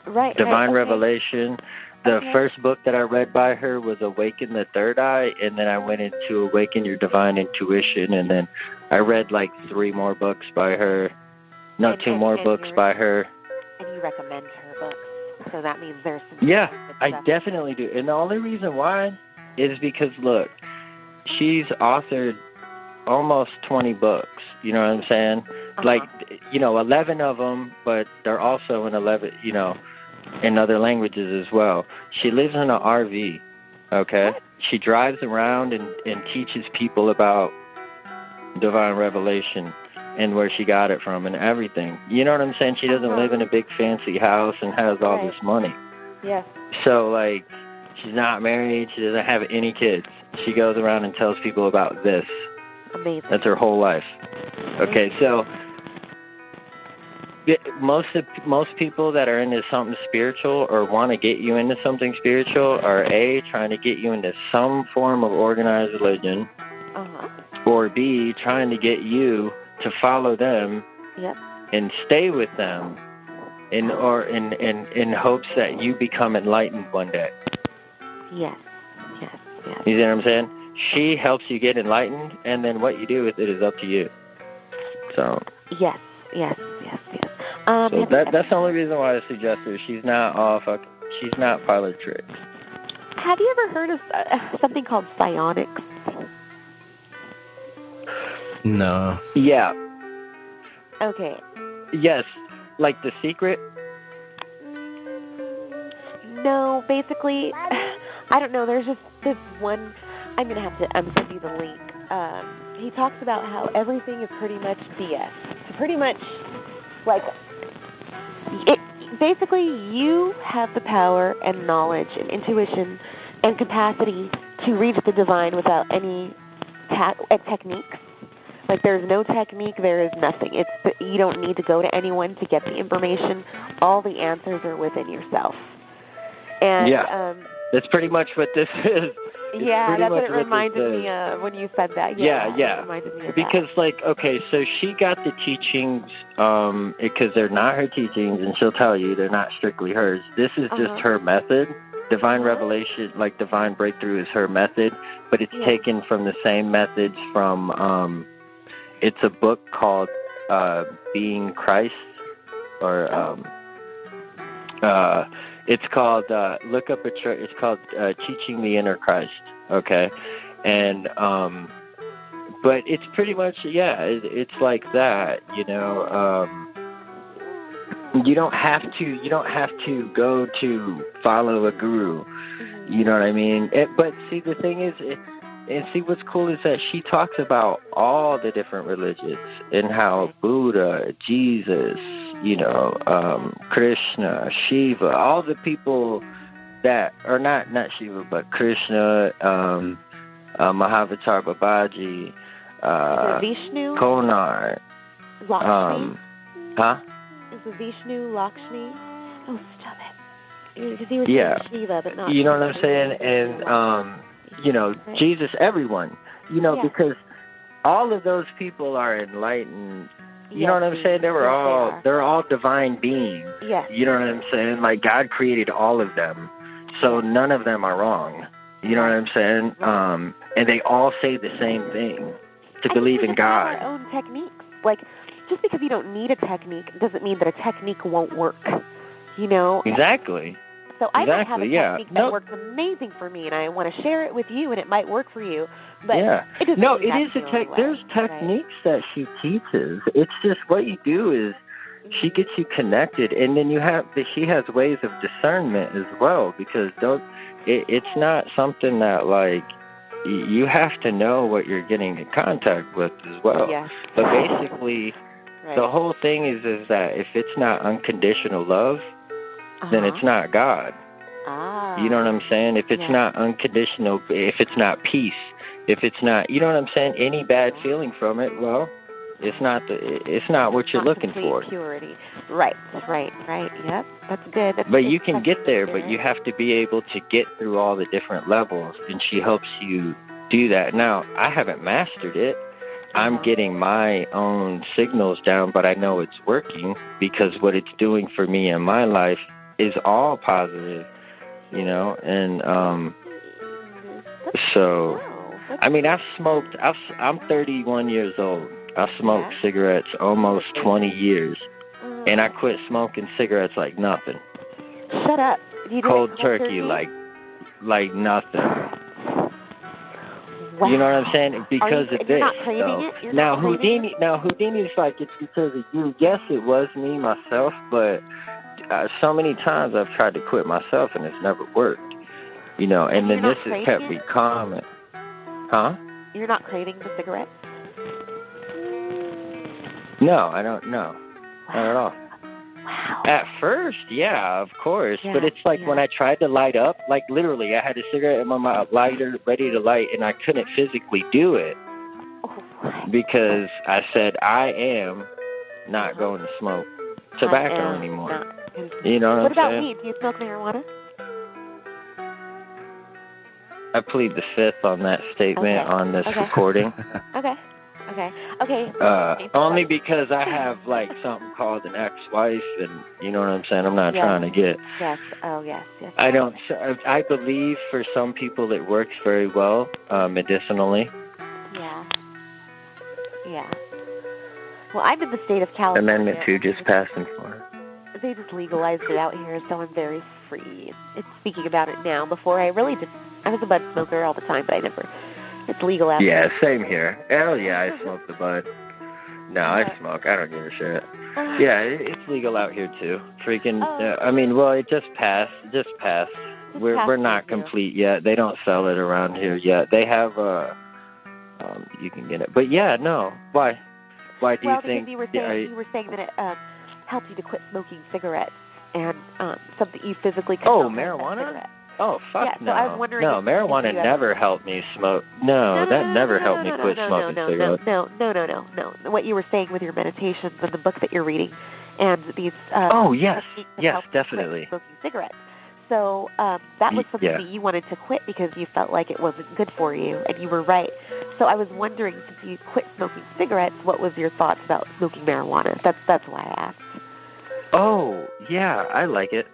Right. Divine Revelation. The first book that I read by her was Awaken the Third Eye, and then I went into Awaken Your Divine Intuition, and then I read like 3 more books by her. No, 2 more books by her. And you recommend her books, so that means there's some... Yeah, I definitely do. And the only reason why is because, look, she's authored almost 20 books, you know what I'm saying? Like, 11 of them, but they're also in 11, in other languages as well. She lives in an RV, okay? What? She drives around and teaches people about divine revelation and where she got it from and everything. You know what I'm saying? She doesn't live in a big fancy house and has all this money. Yeah. So, like, she's not married. She doesn't have any kids. She goes around and tells people about this. Amazing. That's her whole life. Okay, so most people that are into something spiritual or want to get you into something spiritual are A, trying to get you into some form of organized religion, or B, trying to get you to follow them and stay with them in hopes that you become enlightened one day. Yes. You see what I'm saying? She helps you get enlightened, and then what you do with it is up to you. So. Yes. So that's the only reason why I suggest her. She's not she's not parlor tricks. Have you ever heard of something called psionics? No. Yeah. Okay. Yes, like The Secret. No, basically, I don't know. There's just this one. I'm gonna have to send you the link. He talks about how everything is pretty much BS. So pretty much, like, basically, you have the power and knowledge and intuition and capacity to reach the divine without any techniques. Like, there's no technique. There is nothing. You don't need to go to anyone to get the information. All the answers are within yourself. And that's pretty much what this is. Yeah, that's what it reminded me of when you said that. Yeah. It reminded me of because, so she got the teachings, because they're not her teachings, and she'll tell you they're not strictly hers. This is just her method. Divine revelation, like divine breakthrough, is her method, but it's taken from the same methods from, it's a book called Being Christ, or it's called, look up it's called Teaching the Inner Christ, okay? And, but it's pretty much, it's like that, you don't have to go to follow a guru, you know what I mean? But see, the thing is, and see what's cool is that she talks about all the different religions and how Buddha, Jesus, Krishna, Shiva, all the people that are not Shiva, but Krishna, Mahavatar Babaji, Vishnu, Konar, Lakshmi. Is it Vishnu, Lakshmi? Oh, stop it. Because you were saying Shiva, but not. You know what I'm saying? And right. Jesus, everyone. Because all of those people are enlightened. You know what I'm saying? They're all divine beings. Yes. You know what I'm saying? Like God created all of them, so none of them are wrong. You know what I'm saying? Right. And they all say the same thing: to believe in God. Our own techniques. Like, just because you don't need a technique doesn't mean that a technique won't work. Exactly. So I might have a technique that works amazing for me, and I want to share it with you, and it might work for you. But it is there's techniques that she teaches. It's just what you do is she gets you connected, and then she has ways of discernment as well, because it's not something that like you have to know what you're getting in contact with as well. Yes. But basically, the whole thing is that if it's not unconditional love, then it's not God. You know what I'm saying? If it's not unconditional, if it's not peace, if it's not, you know what I'm saying, any bad feeling from it, well, it's not what you're looking for. Purity. Right. Yep, that's good. But you can get there, but you have to be able to get through all the different levels, and she helps you do that. Now, I haven't mastered it. I'm getting my own signals down, but I know it's working because what it's doing for me in my life is all positive, and so, I mean, I'm 31 years old. I smoked cigarettes almost 20 years, and I quit smoking cigarettes like nothing. Shut up. Cold turkey, like nothing. Wow. You know what I'm saying? Because of this. Not craving it? Now Houdini's like, it's because of you. Yes, it was me, myself, but so many times I've tried to quit myself and it's never worked. And then this has kept me calm. Huh? You're not craving the cigarettes? No, I don't know. Wow. Not at all. Wow. At first, yeah, of course. But it's like when I tried to light up, like literally I had a cigarette in my lighter ready to light, and I couldn't physically do it because I said I am not going to smoke tobacco anymore. You know what I'm saying? What about weed? Do you smoke marijuana? I plead the fifth on that statement on this recording. Okay. Only because I have like something called an ex-wife, and you know what I'm saying. I'm not trying to get. Yes. Oh yes. I don't. I believe for some people it works very well medicinally. Yeah. Well, I'm in the state of California. Amendment 2 just passed in Florida. They just legalized it out here, so I'm very free. It's speaking about it now. Before I really did. I was a bud smoker all the time, but I never. It's legal out here. Yeah, same here. Hell yeah, I smoke the bud. No, I smoke. I don't give a shit. Yeah, it's legal out here too. Freaking. It just passed. We're not complete yet. They don't sell it around here yet. They have you can get it. But yeah, no. Why? Why do you think? You were saying that it helped you to quit smoking cigarettes and something you physically. Marijuana. Oh, fuck no. So I was wondering marijuana never helped me smoke. No, that never helped me quit smoking cigarettes. No. What you were saying with your meditations and the book that you're reading and these... yes, definitely. Smoking cigarettes. So that was something that you wanted to quit because you felt like it wasn't good for you, and you were right. So I was wondering, since you quit smoking cigarettes, what was your thoughts about smoking marijuana? That's why I asked. Oh, yeah, I like it.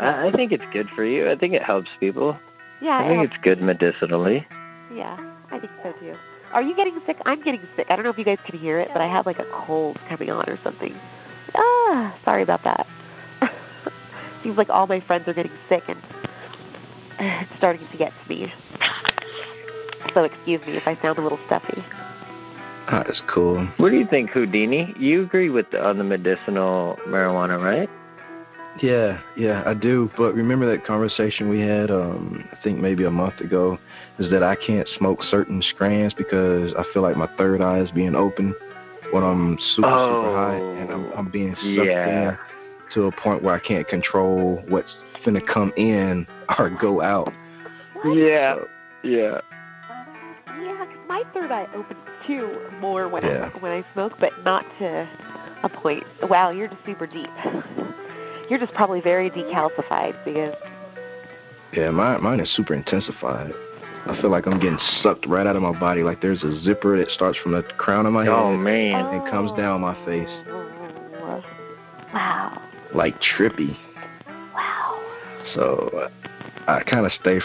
I think it's good for you. I think it helps people. Yeah, I think it's good medicinally. Yeah, I think so too. Are you getting sick? I'm getting sick. I don't know if you guys can hear it, but I have like a cold coming on or something. Sorry about that. Seems like all my friends are getting sick, and it's starting to get to me. So excuse me if I sound a little stuffy. Oh, that's cool. What do you think, Houdini? You agree on the medicinal marijuana, right? Yeah, I do. But remember that conversation we had, I think maybe a month ago, is that I can't smoke certain strands because I feel like my third eye is being open when I'm super high, and I'm being sucked in to a point where I can't control what's finna come in or go out. Yeah. Yeah, because my third eye opens too more when I smoke, but not to a point. Wow, you're just super deep. You're just probably very decalcified because... Yeah, mine is super intensified. I feel like I'm getting sucked right out of my body. Like there's a zipper that starts from the crown of my head and comes down my face. Wow. Like trippy. Wow. So I kind of stay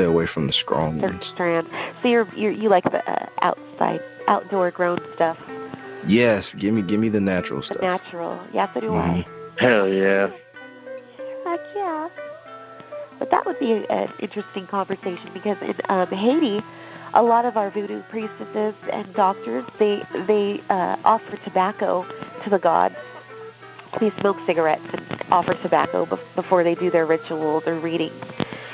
away from the strong ones. Strand. So you like the outdoor grown stuff? Yes, give me the natural stuff. Natural. Yeah, so do I. Hell yeah. Heck yeah. But that would be an interesting conversation because in Haiti, a lot of our voodoo priestesses and doctors, they offer tobacco to the gods. They smoke cigarettes and offer tobacco before they do their rituals or readings.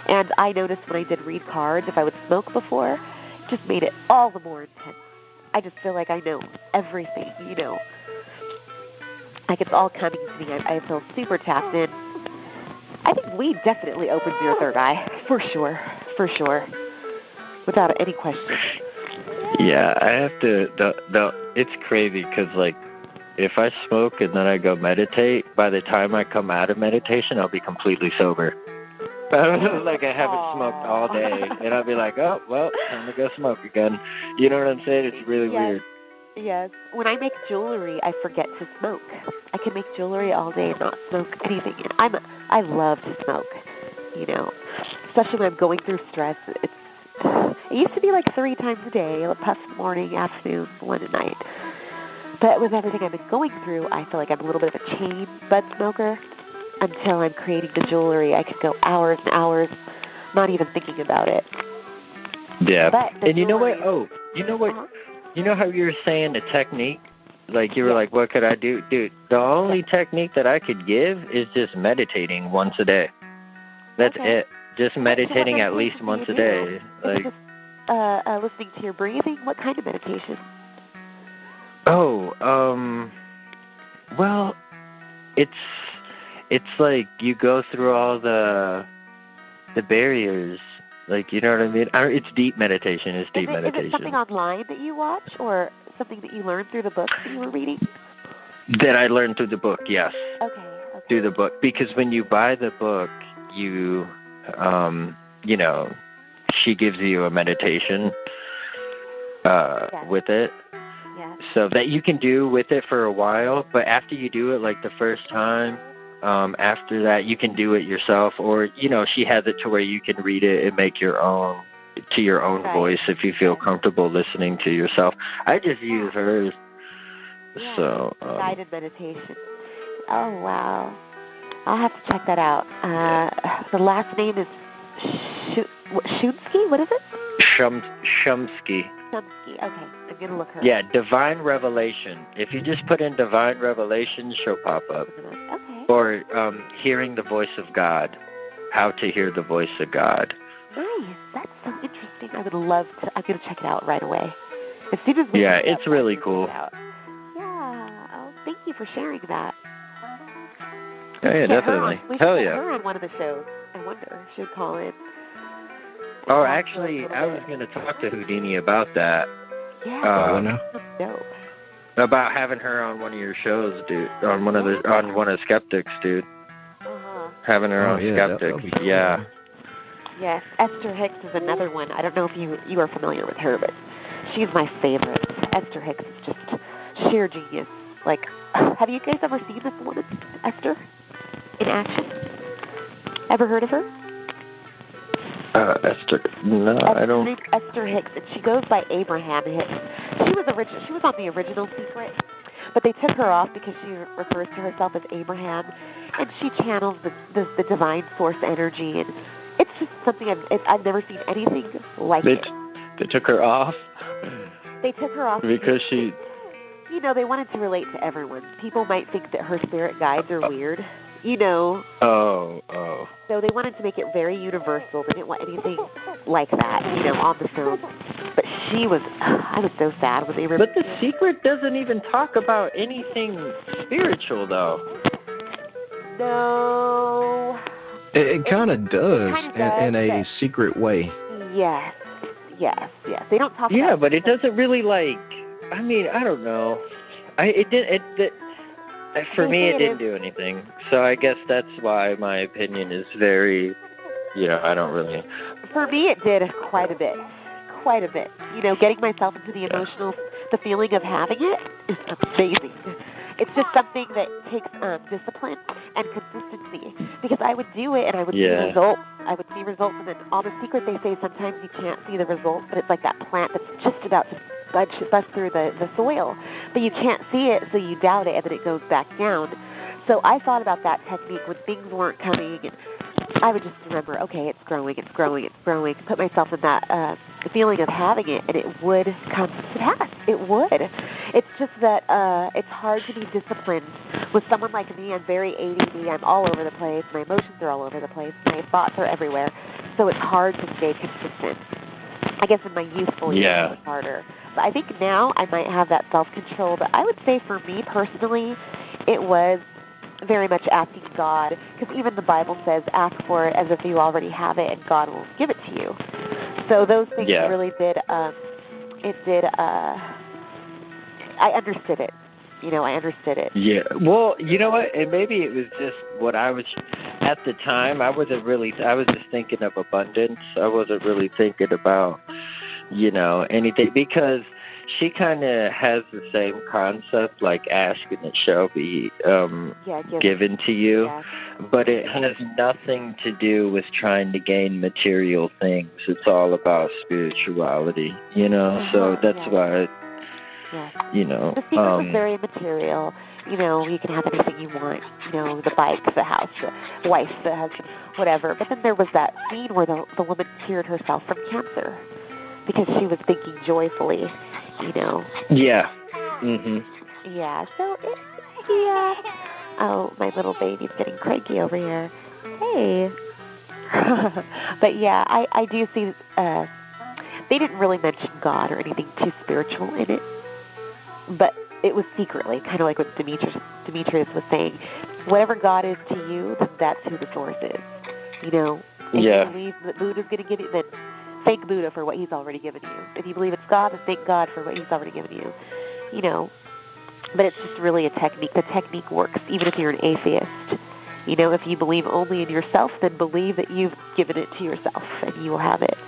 And I noticed when I did read cards, if I would smoke before, it just made it all the more intense. I just feel like I know everything, Like it's all coming to me. I feel super tapped in. I think weed definitely opens your third eye, for sure, without any question. Yeah, I have to. It's crazy because like, if I smoke and then I go meditate, by the time I come out of meditation, I'll be completely sober. Like I haven't smoked all day, and I'll be like, oh well, time to go smoke again. You know what I'm saying? It's really weird. Yes. When I make jewelry, I forget to smoke. I can make jewelry all day and not smoke anything. And I love to smoke, especially when I'm going through stress. It used to be like 3 times a day, a puff in the morning, afternoon, 1 at night. But with everything I've been going through, I feel like I'm a little bit of a chain bud smoker. Until I'm creating the jewelry, I could go hours and hours not even thinking about it. Yeah. And you know what? Oh, you know what? You know how you were saying the technique? Like you were like, what could I do? Dude, the only technique that I could give is just meditating once a day. That's it. Just meditating at least once a day. Like just listening to your breathing. What kind of meditation? Oh, well, it's like you go through all the barriers. Like, you know what I mean? It's deep meditation. Is it something online that you watch or something that you learned through the books that you were reading? That I learned through the book, yes. Okay. Through the book. Because when you buy the book, you, she gives you a meditation with it. Yeah. So that you can do with it for a while. But after you do it, like the first time, after that, you can do it yourself, or she has it to where you can read it and make your own voice if you feel comfortable listening to yourself. I just use hers. Yeah. So guided meditation. Oh wow, I'll have to check that out. The last name is Shumsky. What is it? Shumsky. Okay, I'm gonna look her up. Yeah, Divine Revelation. If you just put in Divine Revelation, she'll pop up. Okay. Or hearing the voice of God. How to hear the voice of God. Nice. That's so interesting. I would love to. I'm gonna check it out right away. As soon as we it's really cool. Yeah. Oh, thank you for sharing that. Yeah, definitely. Hell yeah. Her on one of the shows. I wonder if she would call in. Oh, actually, I was going to talk to Houdini about that. Yeah. Dope. About having her on one of your shows, dude. On one of Skeptix, dude. Having her on Skeptix. Cool. Yeah. Yes, Esther Hicks is another one. I don't know if you are familiar with her, but she's my favorite. Esther Hicks is just sheer genius. Like, have you guys ever seen this woman, Esther, in action? Ever heard of her? Esther. No, I don't. Her name's Esther Hicks, and she goes by Abraham Hicks. She was on the original Secret, but they took her off because she refers to herself as Abraham, and she channels the divine source energy, and it's just something I've never seen anything like it. They took her off? They took her off because she... they wanted to relate to everyone. People might think that her spirit guides are weird, you know. Oh. So they wanted to make it very universal. They didn't want anything like that, you know, on the film. But I was so sad when they were... But The Secret doesn't even talk about anything spiritual, though. No. It kind of does in a secret way. Yes. They don't talk about... Yeah, but it doesn't really, like... I mean, I don't know. For me, it didn't do anything. So I guess that's why my opinion is very, I don't really... For me, it did quite a bit. You know, getting myself into the emotional, the feeling of having it is amazing. It's just something that takes discipline and consistency. Because I would do it and I would see results. And then all The Secret, they say sometimes you can't see the results, but it's like that plant that's just about to bust through the soil. But you can't see it, so you doubt it, and then it goes back down. So I thought about that technique when things weren't coming, and I would just remember, okay, it's growing, put myself in that feeling of having it, and it would come to pass. It would. It's just that it's hard to be disciplined. With someone like me, I'm very ADD. I'm all over the place. My emotions are all over the place. My thoughts are everywhere. So it's hard to stay consistent. I guess in my youthful years it was harder. But I think now I might have that self-control. But I would say for me personally, it was very much asking God, because even the Bible says, ask for it as if you already have it, and God will give it to you. So those things really did, I understood it. I understood it. Yeah. Well, you know what? And maybe it was just what I was, at the time, I was just thinking of abundance. I wasn't really thinking about, anything, because she kind of has the same concept, like ask and it shall be given to you. Yeah. But it has nothing to do with trying to gain material things. It's all about spirituality, so that's why, The Secret was very material. You can have anything you want, the bike, the house, the wife, the husband, whatever. But then there was that scene where the woman cured herself from cancer because she was thinking joyfully, Yeah. Mhm. Yeah, so, Oh, my little baby's getting cranky over here. Hey. But, yeah, I do see, they didn't really mention God or anything too spiritual in it. But it was secretly, kind of like what Demetrius was saying. Whatever God is to you, then that's who the source is. If you believe that Buddha's going to give you, then thank Buddha for what he's already given you. If you believe it's God, then thank God for what he's already given you. But it's just really a technique. The technique works, even if you're an atheist. If you believe only in yourself, then believe that you've given it to yourself, and you will have it.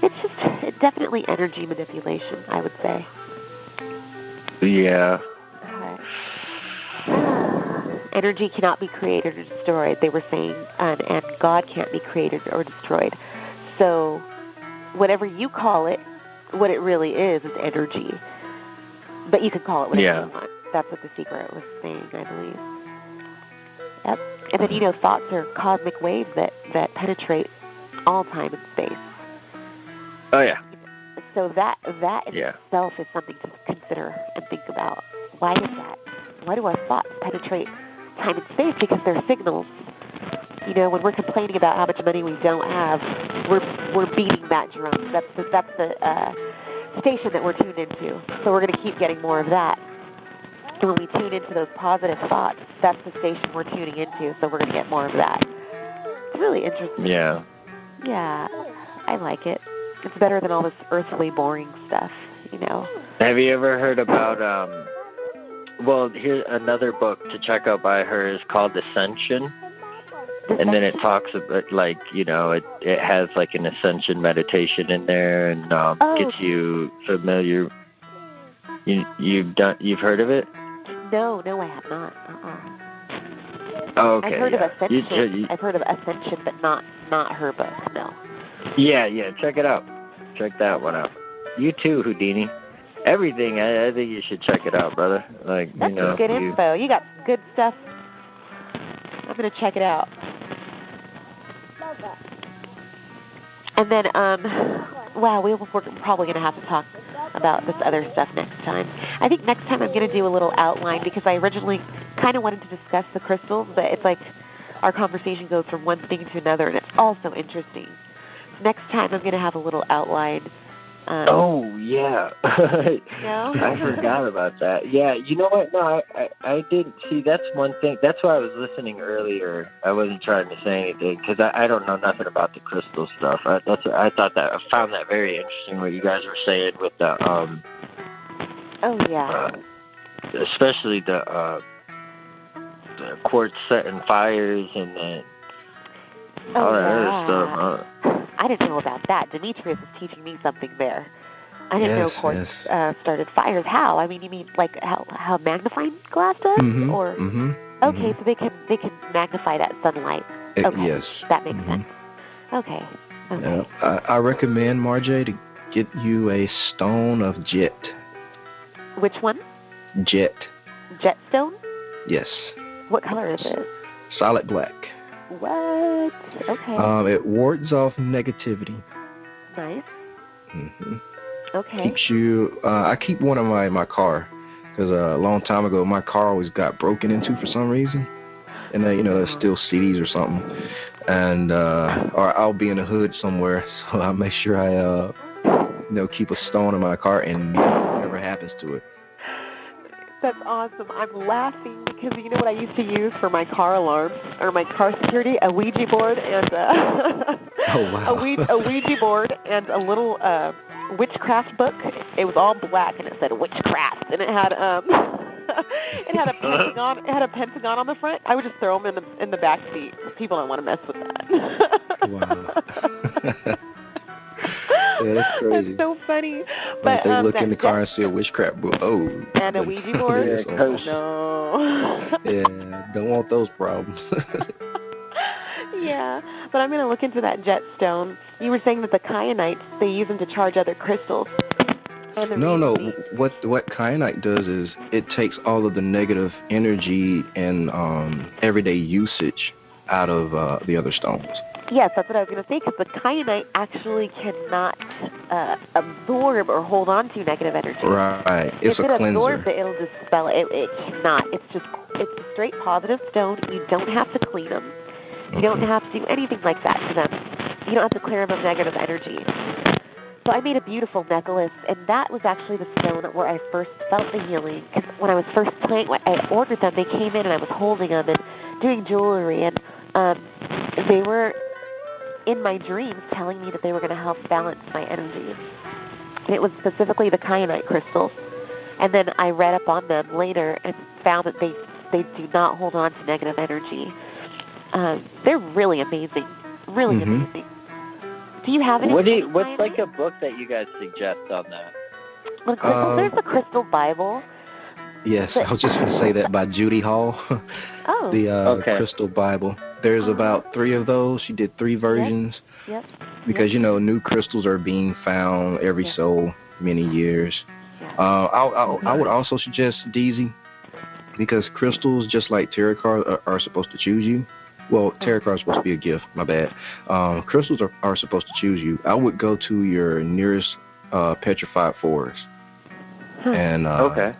It's definitely energy manipulation, I would say. Yeah. Energy cannot be created or destroyed, they were saying, and God can't be created or destroyed. So whatever you call it, what it really is energy. But you can call it whatever you want. That's what The Secret was saying, I believe. Yep. And then, thoughts are cosmic waves that penetrate all time and space. Oh, yeah. So that in itself is something to consider and think about. Why is that? Why do our thoughts penetrate time and space? Because they're signals. When we're complaining about how much money we don't have, we're beating that drum. That's the station that we're tuned into. So we're going to keep getting more of that. And when we tune into those positive thoughts, that's the station we're tuning into. So we're going to get more of that. It's really interesting. Yeah. Yeah, I like it. It's better than all this earthly, boring stuff, Have you ever heard about, here's another book to check out by her is called Ascension. And then it talks about, it has, an ascension meditation in there and gets you familiar. You've heard of it? No, I have not. Oh, okay. I've heard of Ascension. I've heard of Ascension, but not her book, no. Yeah, check it out. Check that one out. You too, Houdini. Everything, I think you should check it out, brother. That's some good info. You got some good stuff. I'm going to check it out. And then, we're probably going to have to talk about this other stuff next time. I think next time I'm going to do a little outline because I originally kind of wanted to discuss the crystals, but it's like our conversation goes from one thing to another, and it's also interesting. So next time I'm going to have a little outline. Oh, yeah. No? I forgot about that. Yeah, you know what? No, I didn't. See, that's one thing. That's why I was listening earlier. I wasn't trying to say anything because I don't know nothing about the crystal stuff. I found that very interesting what you guys were saying with the Oh, yeah. Especially the quartz setting fires and then all that other stuff. I didn't know about that. Demetrius is teaching me something there. I didn't know quartz started fires. How? I mean, you mean like how magnifying glass does? Or okay, so they can magnify that sunlight. Okay, yes, that makes sense. Okay. Yeah, I recommend, Marjae, to get you a stone of jet. Which one? Jet. Jet stone? Yes. What color is it? Solid black. What? Okay. It wards off negativity. Nice. Okay. Keeps you. I keep one in my car because a long time ago my car always got broken into for some reason, and there's still CDs or something, and or I'll be in the hood somewhere, so I make sure I keep a stone in my car and whatever happens to it. That's awesome. I'm laughing because you know what I used to use for my car alarms or my car security? A Ouija board and oh, wow. a Ouija board and a little witchcraft book. It was all black and it said witchcraft and it had a pentagon. It had a pentagon on the front. I would just throw them in the back seat. People don't want to mess with that. Wow. Yeah, that's crazy. That's so funny. But they look in the car and see a witchcraft book. Oh. And a Ouija board? No. Yeah, don't want those problems. Yeah, but I'm going to look into that jet stone. You were saying that the kyanites, they use them to charge other crystals. No. What kyanite does is it takes all of the negative energy and everyday usage out of the other stones. Yes, that's what I was going to say, because the kyanite actually cannot absorb or hold on to negative energy. Right. It's a cleanser. If it absorbs it, it'll dispel it. It cannot. It's a straight positive stone. You don't have to clean them. You don't have to do anything like that to them. You don't have to clear them of negative energy. So I made a beautiful necklace, and that was actually the stone where I first felt the healing. Because when I was first playing, I ordered them. They came in, and I was holding them and doing jewelry, and they were in my dreams telling me that they were going to help balance my energy. And it was specifically the kyanite crystals. And then I read up on them later and found that they do not hold on to negative energy. They're really amazing. Really amazing. Do you have any? What's like a book that you guys suggest on that? Well, there's the Crystal Bible. Yes, I was just going to say that by Judy Hall. The Crystal Bible. There's about 3 of those. She did 3 versions. Yep. Because, new crystals are being found every so many years. Yeah. I would also suggest Deezy, because crystals, just like tarot cards, are supposed to choose you. Well, tarot cards are supposed to be a gift. My bad. Crystals are supposed to choose you. I would go to your nearest petrified forest and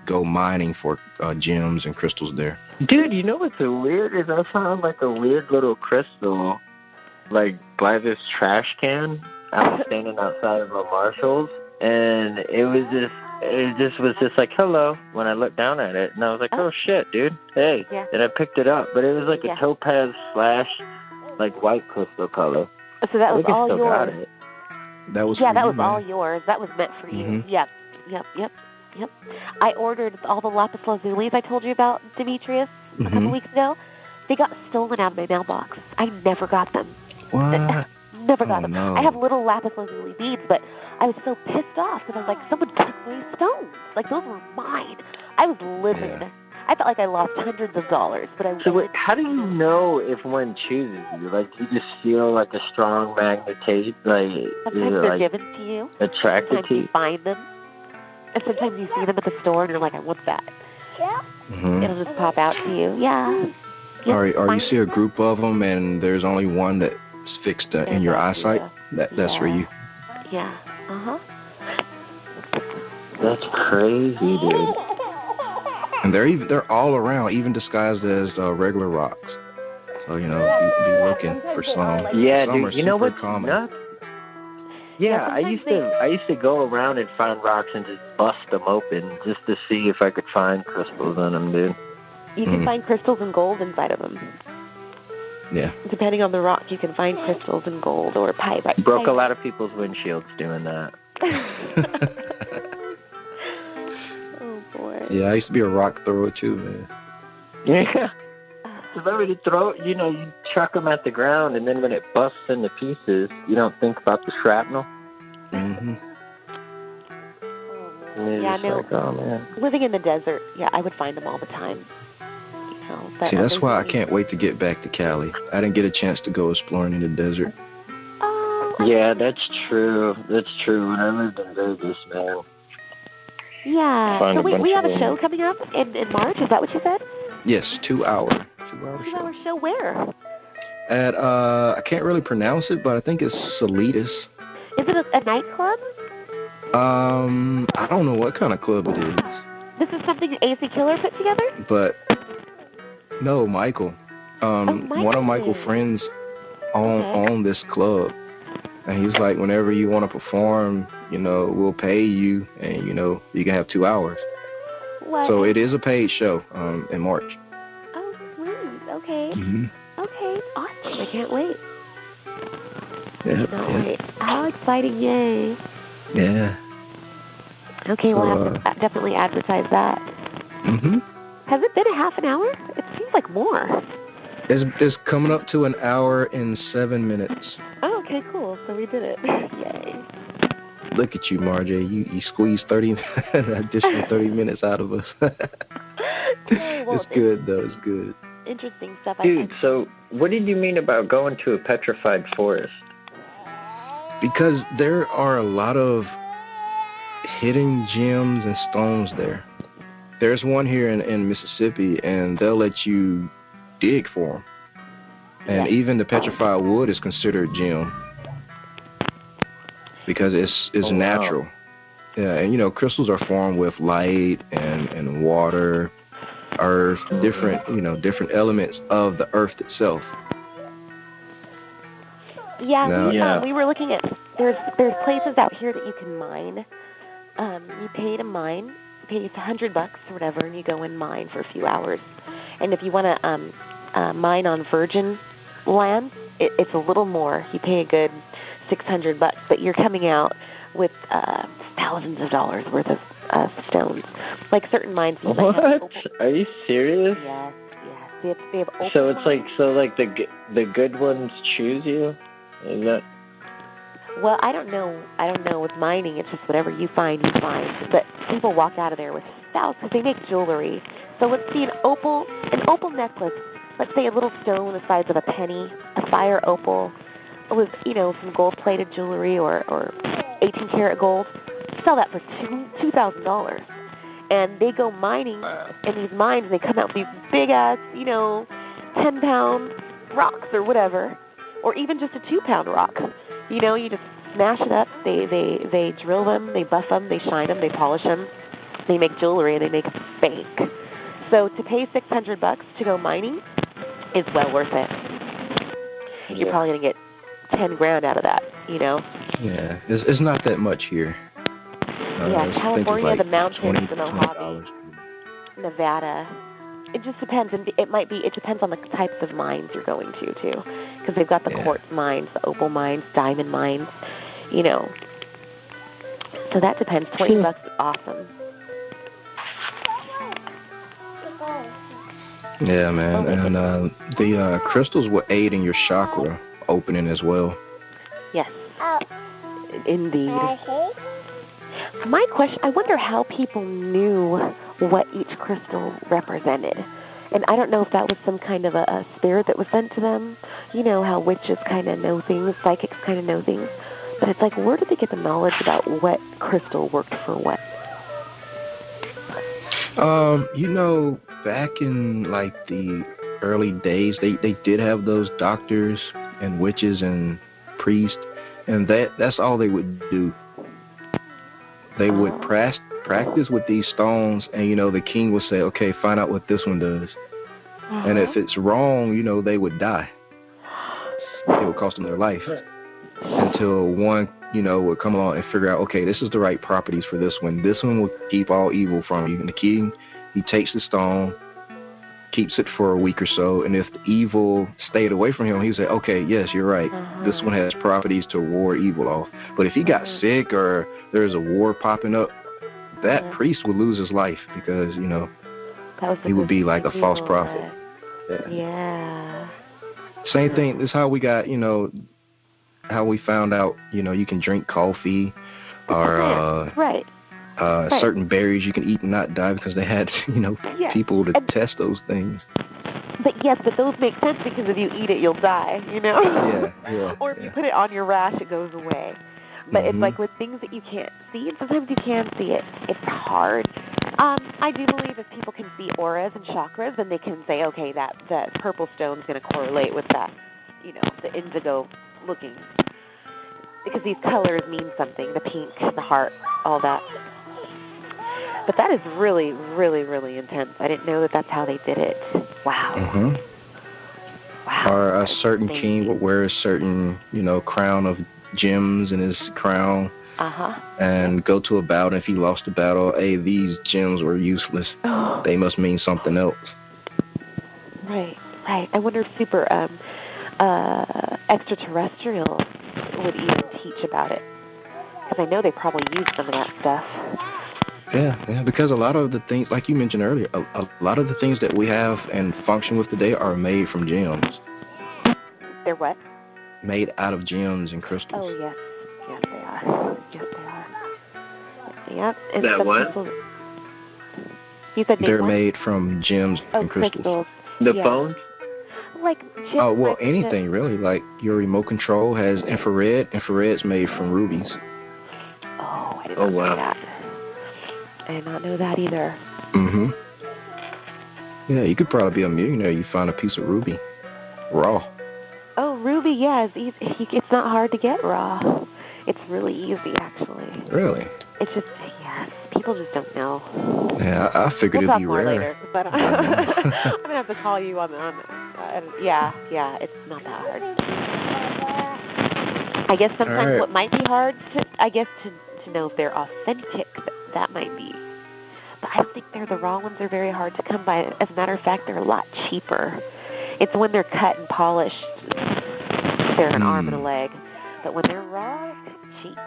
go mining for gems and crystals there. Dude, you know what's weird is I found like a weird little crystal like by this trash can. I was standing outside of a Marshall's, and it just was like hello when I looked down at it, and I was like, oh shit, dude, hey. Yeah. And I picked it up, but it was like a topaz / like white crystal color. So that was all yours. Got it. That was that was all yours. That was meant for you. Yep. I ordered all the lapis lazulis I told you about, Demetrius, a couple weeks ago. They got stolen out of my mailbox. I never got them. What? Never got them. No. I have little lapis lazuli beads, but I was so pissed off because I was like, someone took my stones. Like, those were mine. I was livid. Yeah. I felt like I lost hundreds of dollars, but I So how do you know if one chooses you? Like, do you just feel like a strong magnetate? Like, sometimes they're given to you. Attracted sometimes to you? You find them. And sometimes you see them at the store and you're like, I want that. Yeah. It'll just pop out to you. Yeah. Or you see a group of them and there's only one that's fixed in your eyesight. That's for you. Yeah. That's crazy, dude. And they're all around, even disguised as regular rocks. So, you know, be looking for some. Yeah, some dude, you know what's common. nuts? Yeah, I used to go around and find rocks and just bust them open just to see if I could find crystals in them, dude. You can find crystals and gold inside of them. Yeah. Depending on the rock, you can find crystals and gold or pyrite. Broke a lot of people's windshields doing that. Oh, boy. Yeah, I used to be a rock thrower, too, man. Yeah. Remember to throw, you chuck them at the ground, and then when it busts into pieces, you don't think about the shrapnel. Mm-hmm. Yeah, no. Like, oh, man. Living in the desert, yeah, I would find them all the time. See, that's why I can't wait to get back to Cali. I didn't get a chance to go exploring in the desert. Oh. Yeah, that's true. That's true. When I lived in Vegas, man. Yeah. So wait, we have a show coming up in March. Is that what you said? Yes, 2 hour. 2-hour show where? At I can't really pronounce it, but I think it's Salitas. Is it a nightclub? I don't know what kind of club it is. This is something AC Killer put together? But no, Michael. Michael. One of Michael's friends own this club, and he's like, whenever you want to perform, we'll pay you, and you can have 2 hours. What? So it is a paid show in March. Oh, sweet. Okay. Mm-hmm. Okay. Awesome. I can't wait. Yeah. Wait. How exciting! Yay. Yeah. Okay, we'll have to definitely advertise that. Mm-hmm. Has it been a half an hour? It seems like more. It's coming up to an hour and 7 minutes. Oh, okay, cool. So we did it. Yay. Look at you, Marjae. You squeezed an additional 30 minutes out of us. Okay, well, it's good, though. It's good. Interesting stuff. Dude, so what did you mean about going to a petrified forest? Because there are a lot of hidden gems and stones there. There's one here in Mississippi, and they'll let you dig for them. And even the petrified wood is considered gem because it's natural. Wow. Yeah, and crystals are formed with light and water, earth, different elements of the earth itself. Yeah, we were looking at there's places out here that you can mine. You pay to mine. You pay $100 or whatever, and you go and mine for a few hours. And if you want to mine on virgin land, it's a little more. You pay a good $600, but you're coming out with thousands of dollars worth of stones. Like certain mines. What? Are you serious? Yes. They have open so it's mines. like the good ones choose you? Is that? Well, I don't know. With mining, it's just whatever you find, you find. But people walk out of there with thousands because they make jewelry. So let's see an opal necklace. Let's say a little stone the size of a penny, a fire opal, with some gold-plated jewelry or 18-karat gold. Sell that for $2,000. And they go mining in these mines. And they come out with these big-ass, 10-pound rocks or whatever, or even just a 2-pound rock. You just smash it up. They drill them, they buff them, they shine them, they polish them. They make jewelry and they make bank. So to pay $600 to go mining is well worth it. Yeah. You're probably going to get $10,000 out of that. Yeah, it's not that much here. California, the mountains, the Mojave, Nevada. It just depends, and it depends on the types of mines you're going to too, because they've got the quartz mines, the opal mines, diamond mines, So that depends. $20 is awesome. Yeah, man, and the crystals will aid in your chakra opening as well. Yes, indeed. My question, I wonder how people knew what each crystal represented. And I don't know if that was some kind of a spirit that was sent to them. How witches kind of know things, psychics kind of know things. But it's like, where did they get the knowledge about what crystal worked for what? Back in like the early days, they did have those doctors and witches and priests, and that's all they would do. They would practice with these stones, and, you know, the king would say, okay, find out what this one does. And if it's wrong, you know, they would die. It would cost them their life. Until one, you know, would come along and figure out, okay, this is the right properties for this one. This one will keep all evil from you. And the king, he takes the stone, keeps it for a week or so, and if the evil stayed away from him, he would say, okay, yes, you're right. This one has properties to ward evil off. But if he got sick or there's a war popping up, that priest would lose his life because, you know, he would be like a false prophet. Yeah. Same thing. This is how we got, you know, how we found out, you know, you can drink coffee or certain berries you can eat and not die because they had, you know, people to test those things. But yes, but those make sense because if you eat it, you'll die, you know? Or if you put it on your rash, it goes away. But it's like with things that you can't see, and sometimes you can see it, it's hard. I do believe if people can see auras and chakras, then they can say, okay, that purple stone is going to correlate with that, you know, the indigo looking. Because these colors mean something, the pink, the heart, all that. But that is really, really, really intense. I didn't know that that's how they did it. Wow. Wow. Or a certain king would wear a certain, you know, crown of gems in his crown. And go to a battle. If he lost the battle, hey, these gems were useless. They must mean something else. Right. I wonder if super extraterrestrials would even teach about it. Because I know they probably use some of that stuff. Yeah, because a lot of the things, like you mentioned earlier, a lot of the things that we have and function with today are made from gems. They're what? Made out of gems and crystals. Oh, yes. Yes, they are. Yes, they are. Yep. And that what? People, you said they're made from gems and crystals. The phone? Like gems. Oh, well, anything really. Like your remote control has infrared. Infrared's made from rubies. Oh, I did not know that. I did not know that either. Yeah, you could probably be a millionaire. You find a piece of ruby, raw. Oh, ruby, yeah, it's easy. It's not hard to get raw. It's really easy, actually. Really? It's just, people just don't know. Yeah, I figured it'd be rare. Later, but I'm going to have to call you on yeah, it's not that hard. I guess sometimes what might be hard, to know if they're authentic, that might be. But I don't think they're the raw ones. They're very hard to come by. As a matter of fact, they're a lot cheaper. It's when they're cut and polished, they're an arm and a leg. But when they're raw, it's cheap.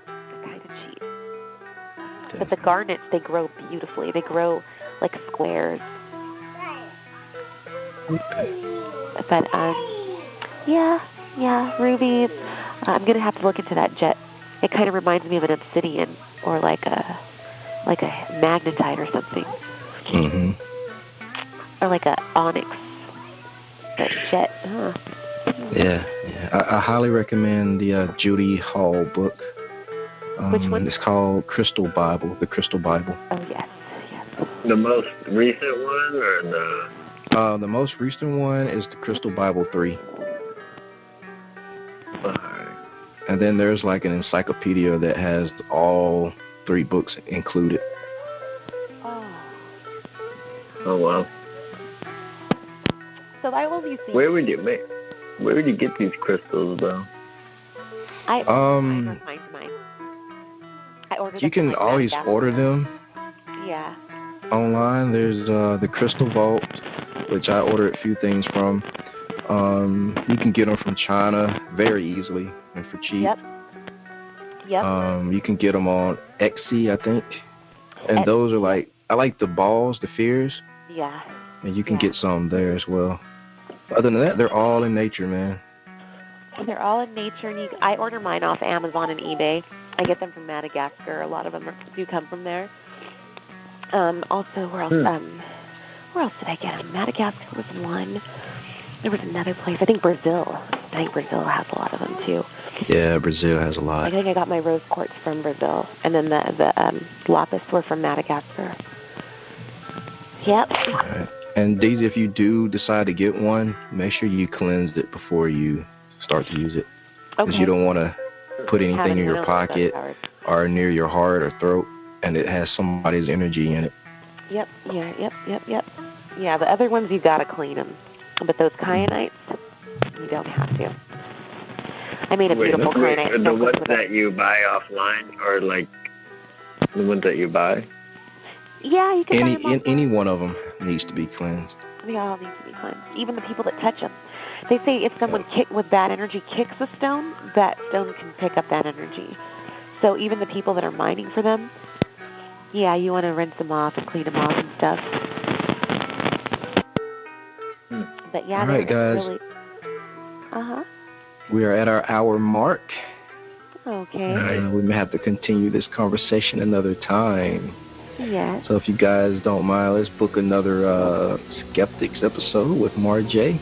They're kind of cheap. Definitely. But the garnets, they grow beautifully. They grow like squares. But, rubies. I'm going to have to look into that jet. It kind of reminds me of an obsidian or like a magnetite or something. Or like a onyx. That jet. Yeah. I highly recommend the Judy Hall book. Which one? It's called Crystal Bible, the Crystal Bible. Oh, yes. The most recent one or the... The most recent one is the Crystal Bible 3. And then there's like an encyclopedia that has all 3 books included. Oh, wow. So I will be seeing... Where would you get these crystals, though? I ordered mine. You can always order them. Yeah. Online, there's the Crystal Vault, which I ordered a few things from. You can get them from China very easily and for cheap. Yep. You can get them on Etsy, I think. And those are like, I like the balls, the fears. Yeah. And you can get some there as well. Other than that, they're all in nature, man. They're all in nature. And I order mine off Amazon and eBay. I get them from Madagascar. A lot of them do come from there. Also, where else did I get them? Madagascar was one. There was another place. I think Brazil. Brazil has a lot of them, too. Yeah, Brazil has a lot. I think I got my rose quartz from Brazil. And then the lapis were from Madagascar. Yep. All right. And Daisy, if you do decide to get one, make sure you cleanse it before you start to use it. Because you don't want to put anything in your pocket or near your heart or throat. and it has somebody's energy in it. Yep. Yeah, the other ones, you got to clean them. But those kyanites, you don't have to. I mean, a beautiful kyanite. The ones that you buy offline, or like the ones that you buy? Yeah, you can buy them any one of them needs to be cleansed. They all need to be cleansed. Even the people that touch them. They say if someone with bad energy kicks a stone, that stone can pick up that energy. So even the people that are mining for them, yeah, you want to rinse them off and clean them off and stuff. But yeah, all right, guys. Really... We are at our hour mark. Okay. We may have to continue this conversation another time. Yes. So if you guys don't mind, let's book another Skeptix episode with Marjae.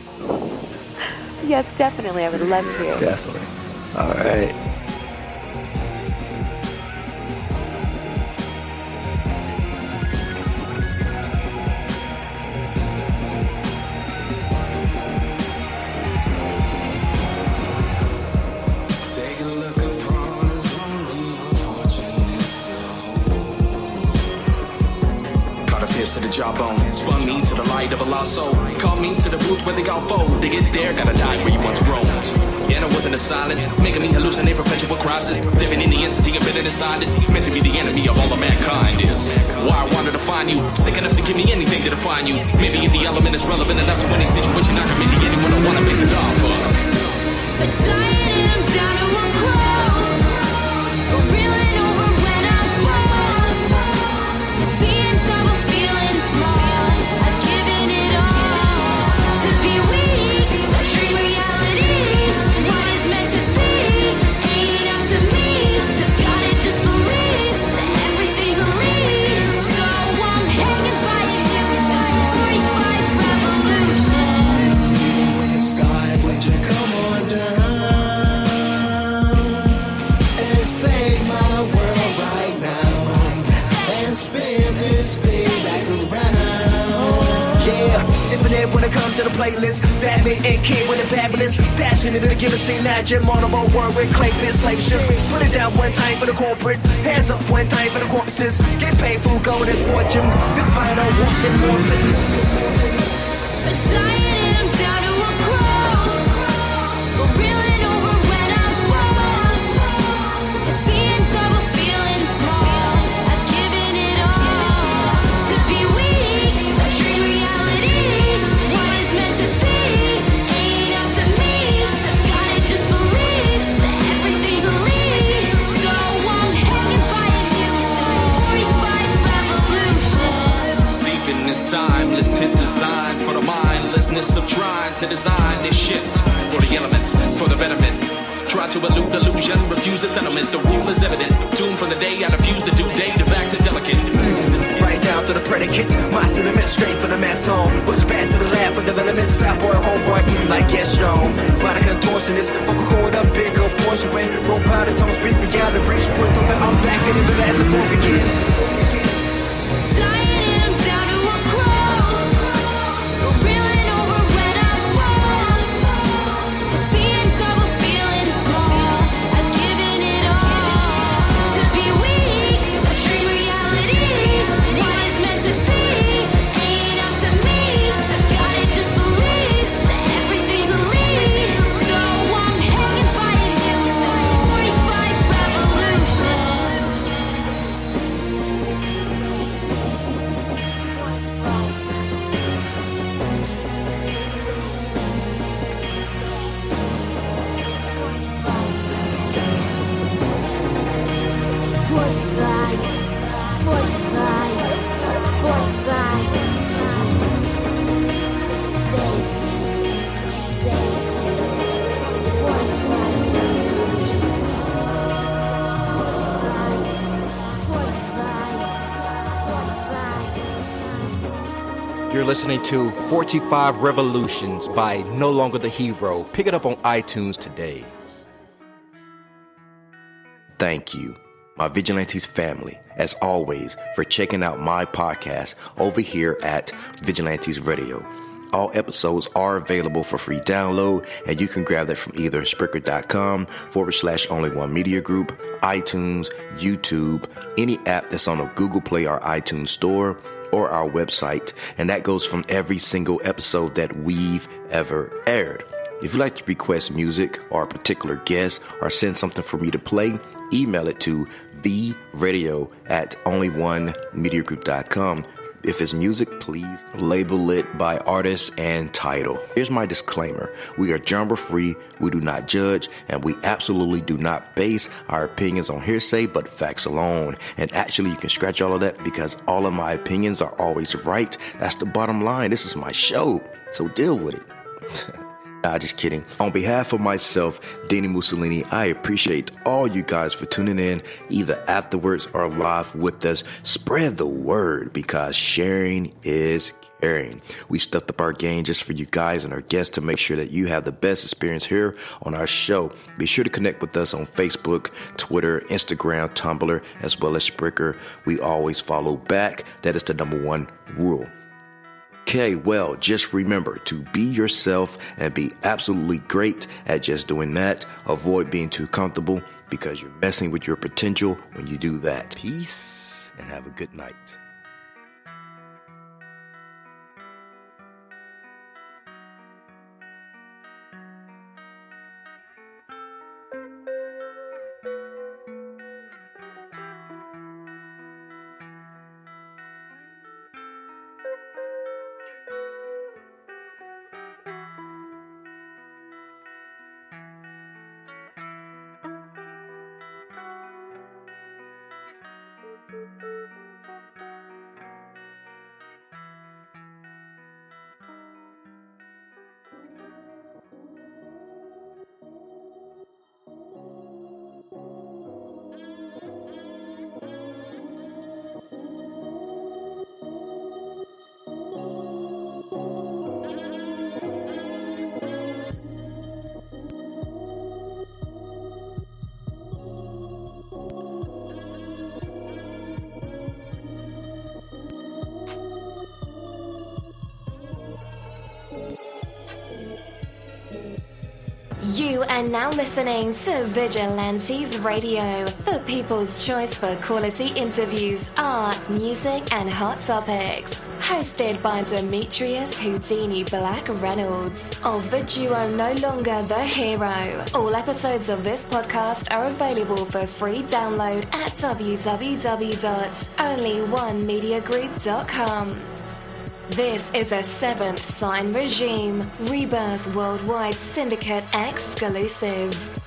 Yes, definitely. I would love to. Definitely. All right. To the jawbone, spun me to the light of a lost soul. Call me to the booth where they got fold. To get there, gotta die where you once roamed. And it wasn't a silence, making me hallucinate perpetual crisis. Living in the entity of bitter inside this, meant to be the enemy of all of mankind is. Why I wanted to find you, sick enough to give me anything to define you. Maybe if the element is relevant enough to any situation, I can make anyone I wanna base it off of. But dying and I'm down to a crawl. But reeling over when I fall. You see and double feeling small. I've given it all to be weak. A dream reality. What is meant to be ain't up to me. I've gotta just believe that everything's a lead. So I'm hanging by a noose. 45 revolution. In the sky, would you come on down and save my world right now and spin this thing back around? Yeah, infinite when it comes to the playlist. Batman and King with a fabulous, passionate to give a scene that Jim on a word with clay bit slave shift. Put it down one time for the corporate, hands up one time for the corpses. Get paid for golden fortune. This final wolf and morphin'. But dying and I'm down to a crawl. But reeling over when I fall. You see and double feeling small. I've given it all to be weak. A dream reality. What is meant to be ain't up to me. I've gotta just believe that everything's a lead. So I'm hanging by a noose. 45 revolution. Deep in this timeless pit designed for the mindlessness of trying to design this shift for the elements, for the betterment. Try to elude illusion, refuse the settlement. The rule is evident. Doomed from the day I diffuse the due date of act delicate. Right down to the predicates, my sentiments straight from the mass home. Push back to the lab for development, stop boy, homeboy, like yes, yo. Body contortionist, vocal cord up, big up portion when roll powder, tongue speak, we gotta reach, put through the I'm back in the middle at the fork again. Dying and I'm down to a crawl. But reeling over when I fall. You see and double feeling small. I've given it all to be weak. A dream reality. What is meant to be ain't up to me. I've gotta just believe that everything's a lead. So I'm hanging by a noose. 45 revolution. You're listening to 45 Revolutions by No Longer the Hero. Pick it up on iTunes today. Thank you, my Vigilantes family, as always, for checking out my podcast over here at Vigilantes Radio. All episodes are available for free download, and you can grab that from either Spreaker.com/only1media group, iTunes, YouTube, any app that's on a Google Play or iTunes store, or our website. And that goes from every single episode that we've ever aired. If you'd like to request music or a particular guest or send something for me to play, email it to theradio@only1mediagroup.com. If it's music, please label it by artist and title. Here's my disclaimer. We are genre free, we do not judge, and we absolutely do not base our opinions on hearsay but facts alone. And actually, you can scratch all of that because all of my opinions are always right. That's the bottom line. This is my show, so deal with it. Nah, just kidding. On behalf of myself, Dini-Mussolini, I appreciate all you guys for tuning in, either afterwards or live with us. Spread the word because sharing is caring. We stepped up our game just for you guys and our guests to make sure that you have the best experience here on our show. Be sure to connect with us on Facebook, Twitter, Instagram, Tumblr, as well as Spreaker. We always follow back. That is the number one rule. Okay, well, just remember to be yourself and be absolutely great at just doing that. Avoid being too comfortable because you're messing with your potential when you do that. Peace and have a good night. You are now listening to Vigilantes Radio, the people's choice for quality interviews, art, music, and hot topics. Hosted by Demetrius Houdini Black Reynolds of the duo No Longer the Hero. All episodes of this podcast are available for free download at www.only1mediagroup.com. This is a Seventh Sign Regime Rebirth Worldwide Syndicate exclusive.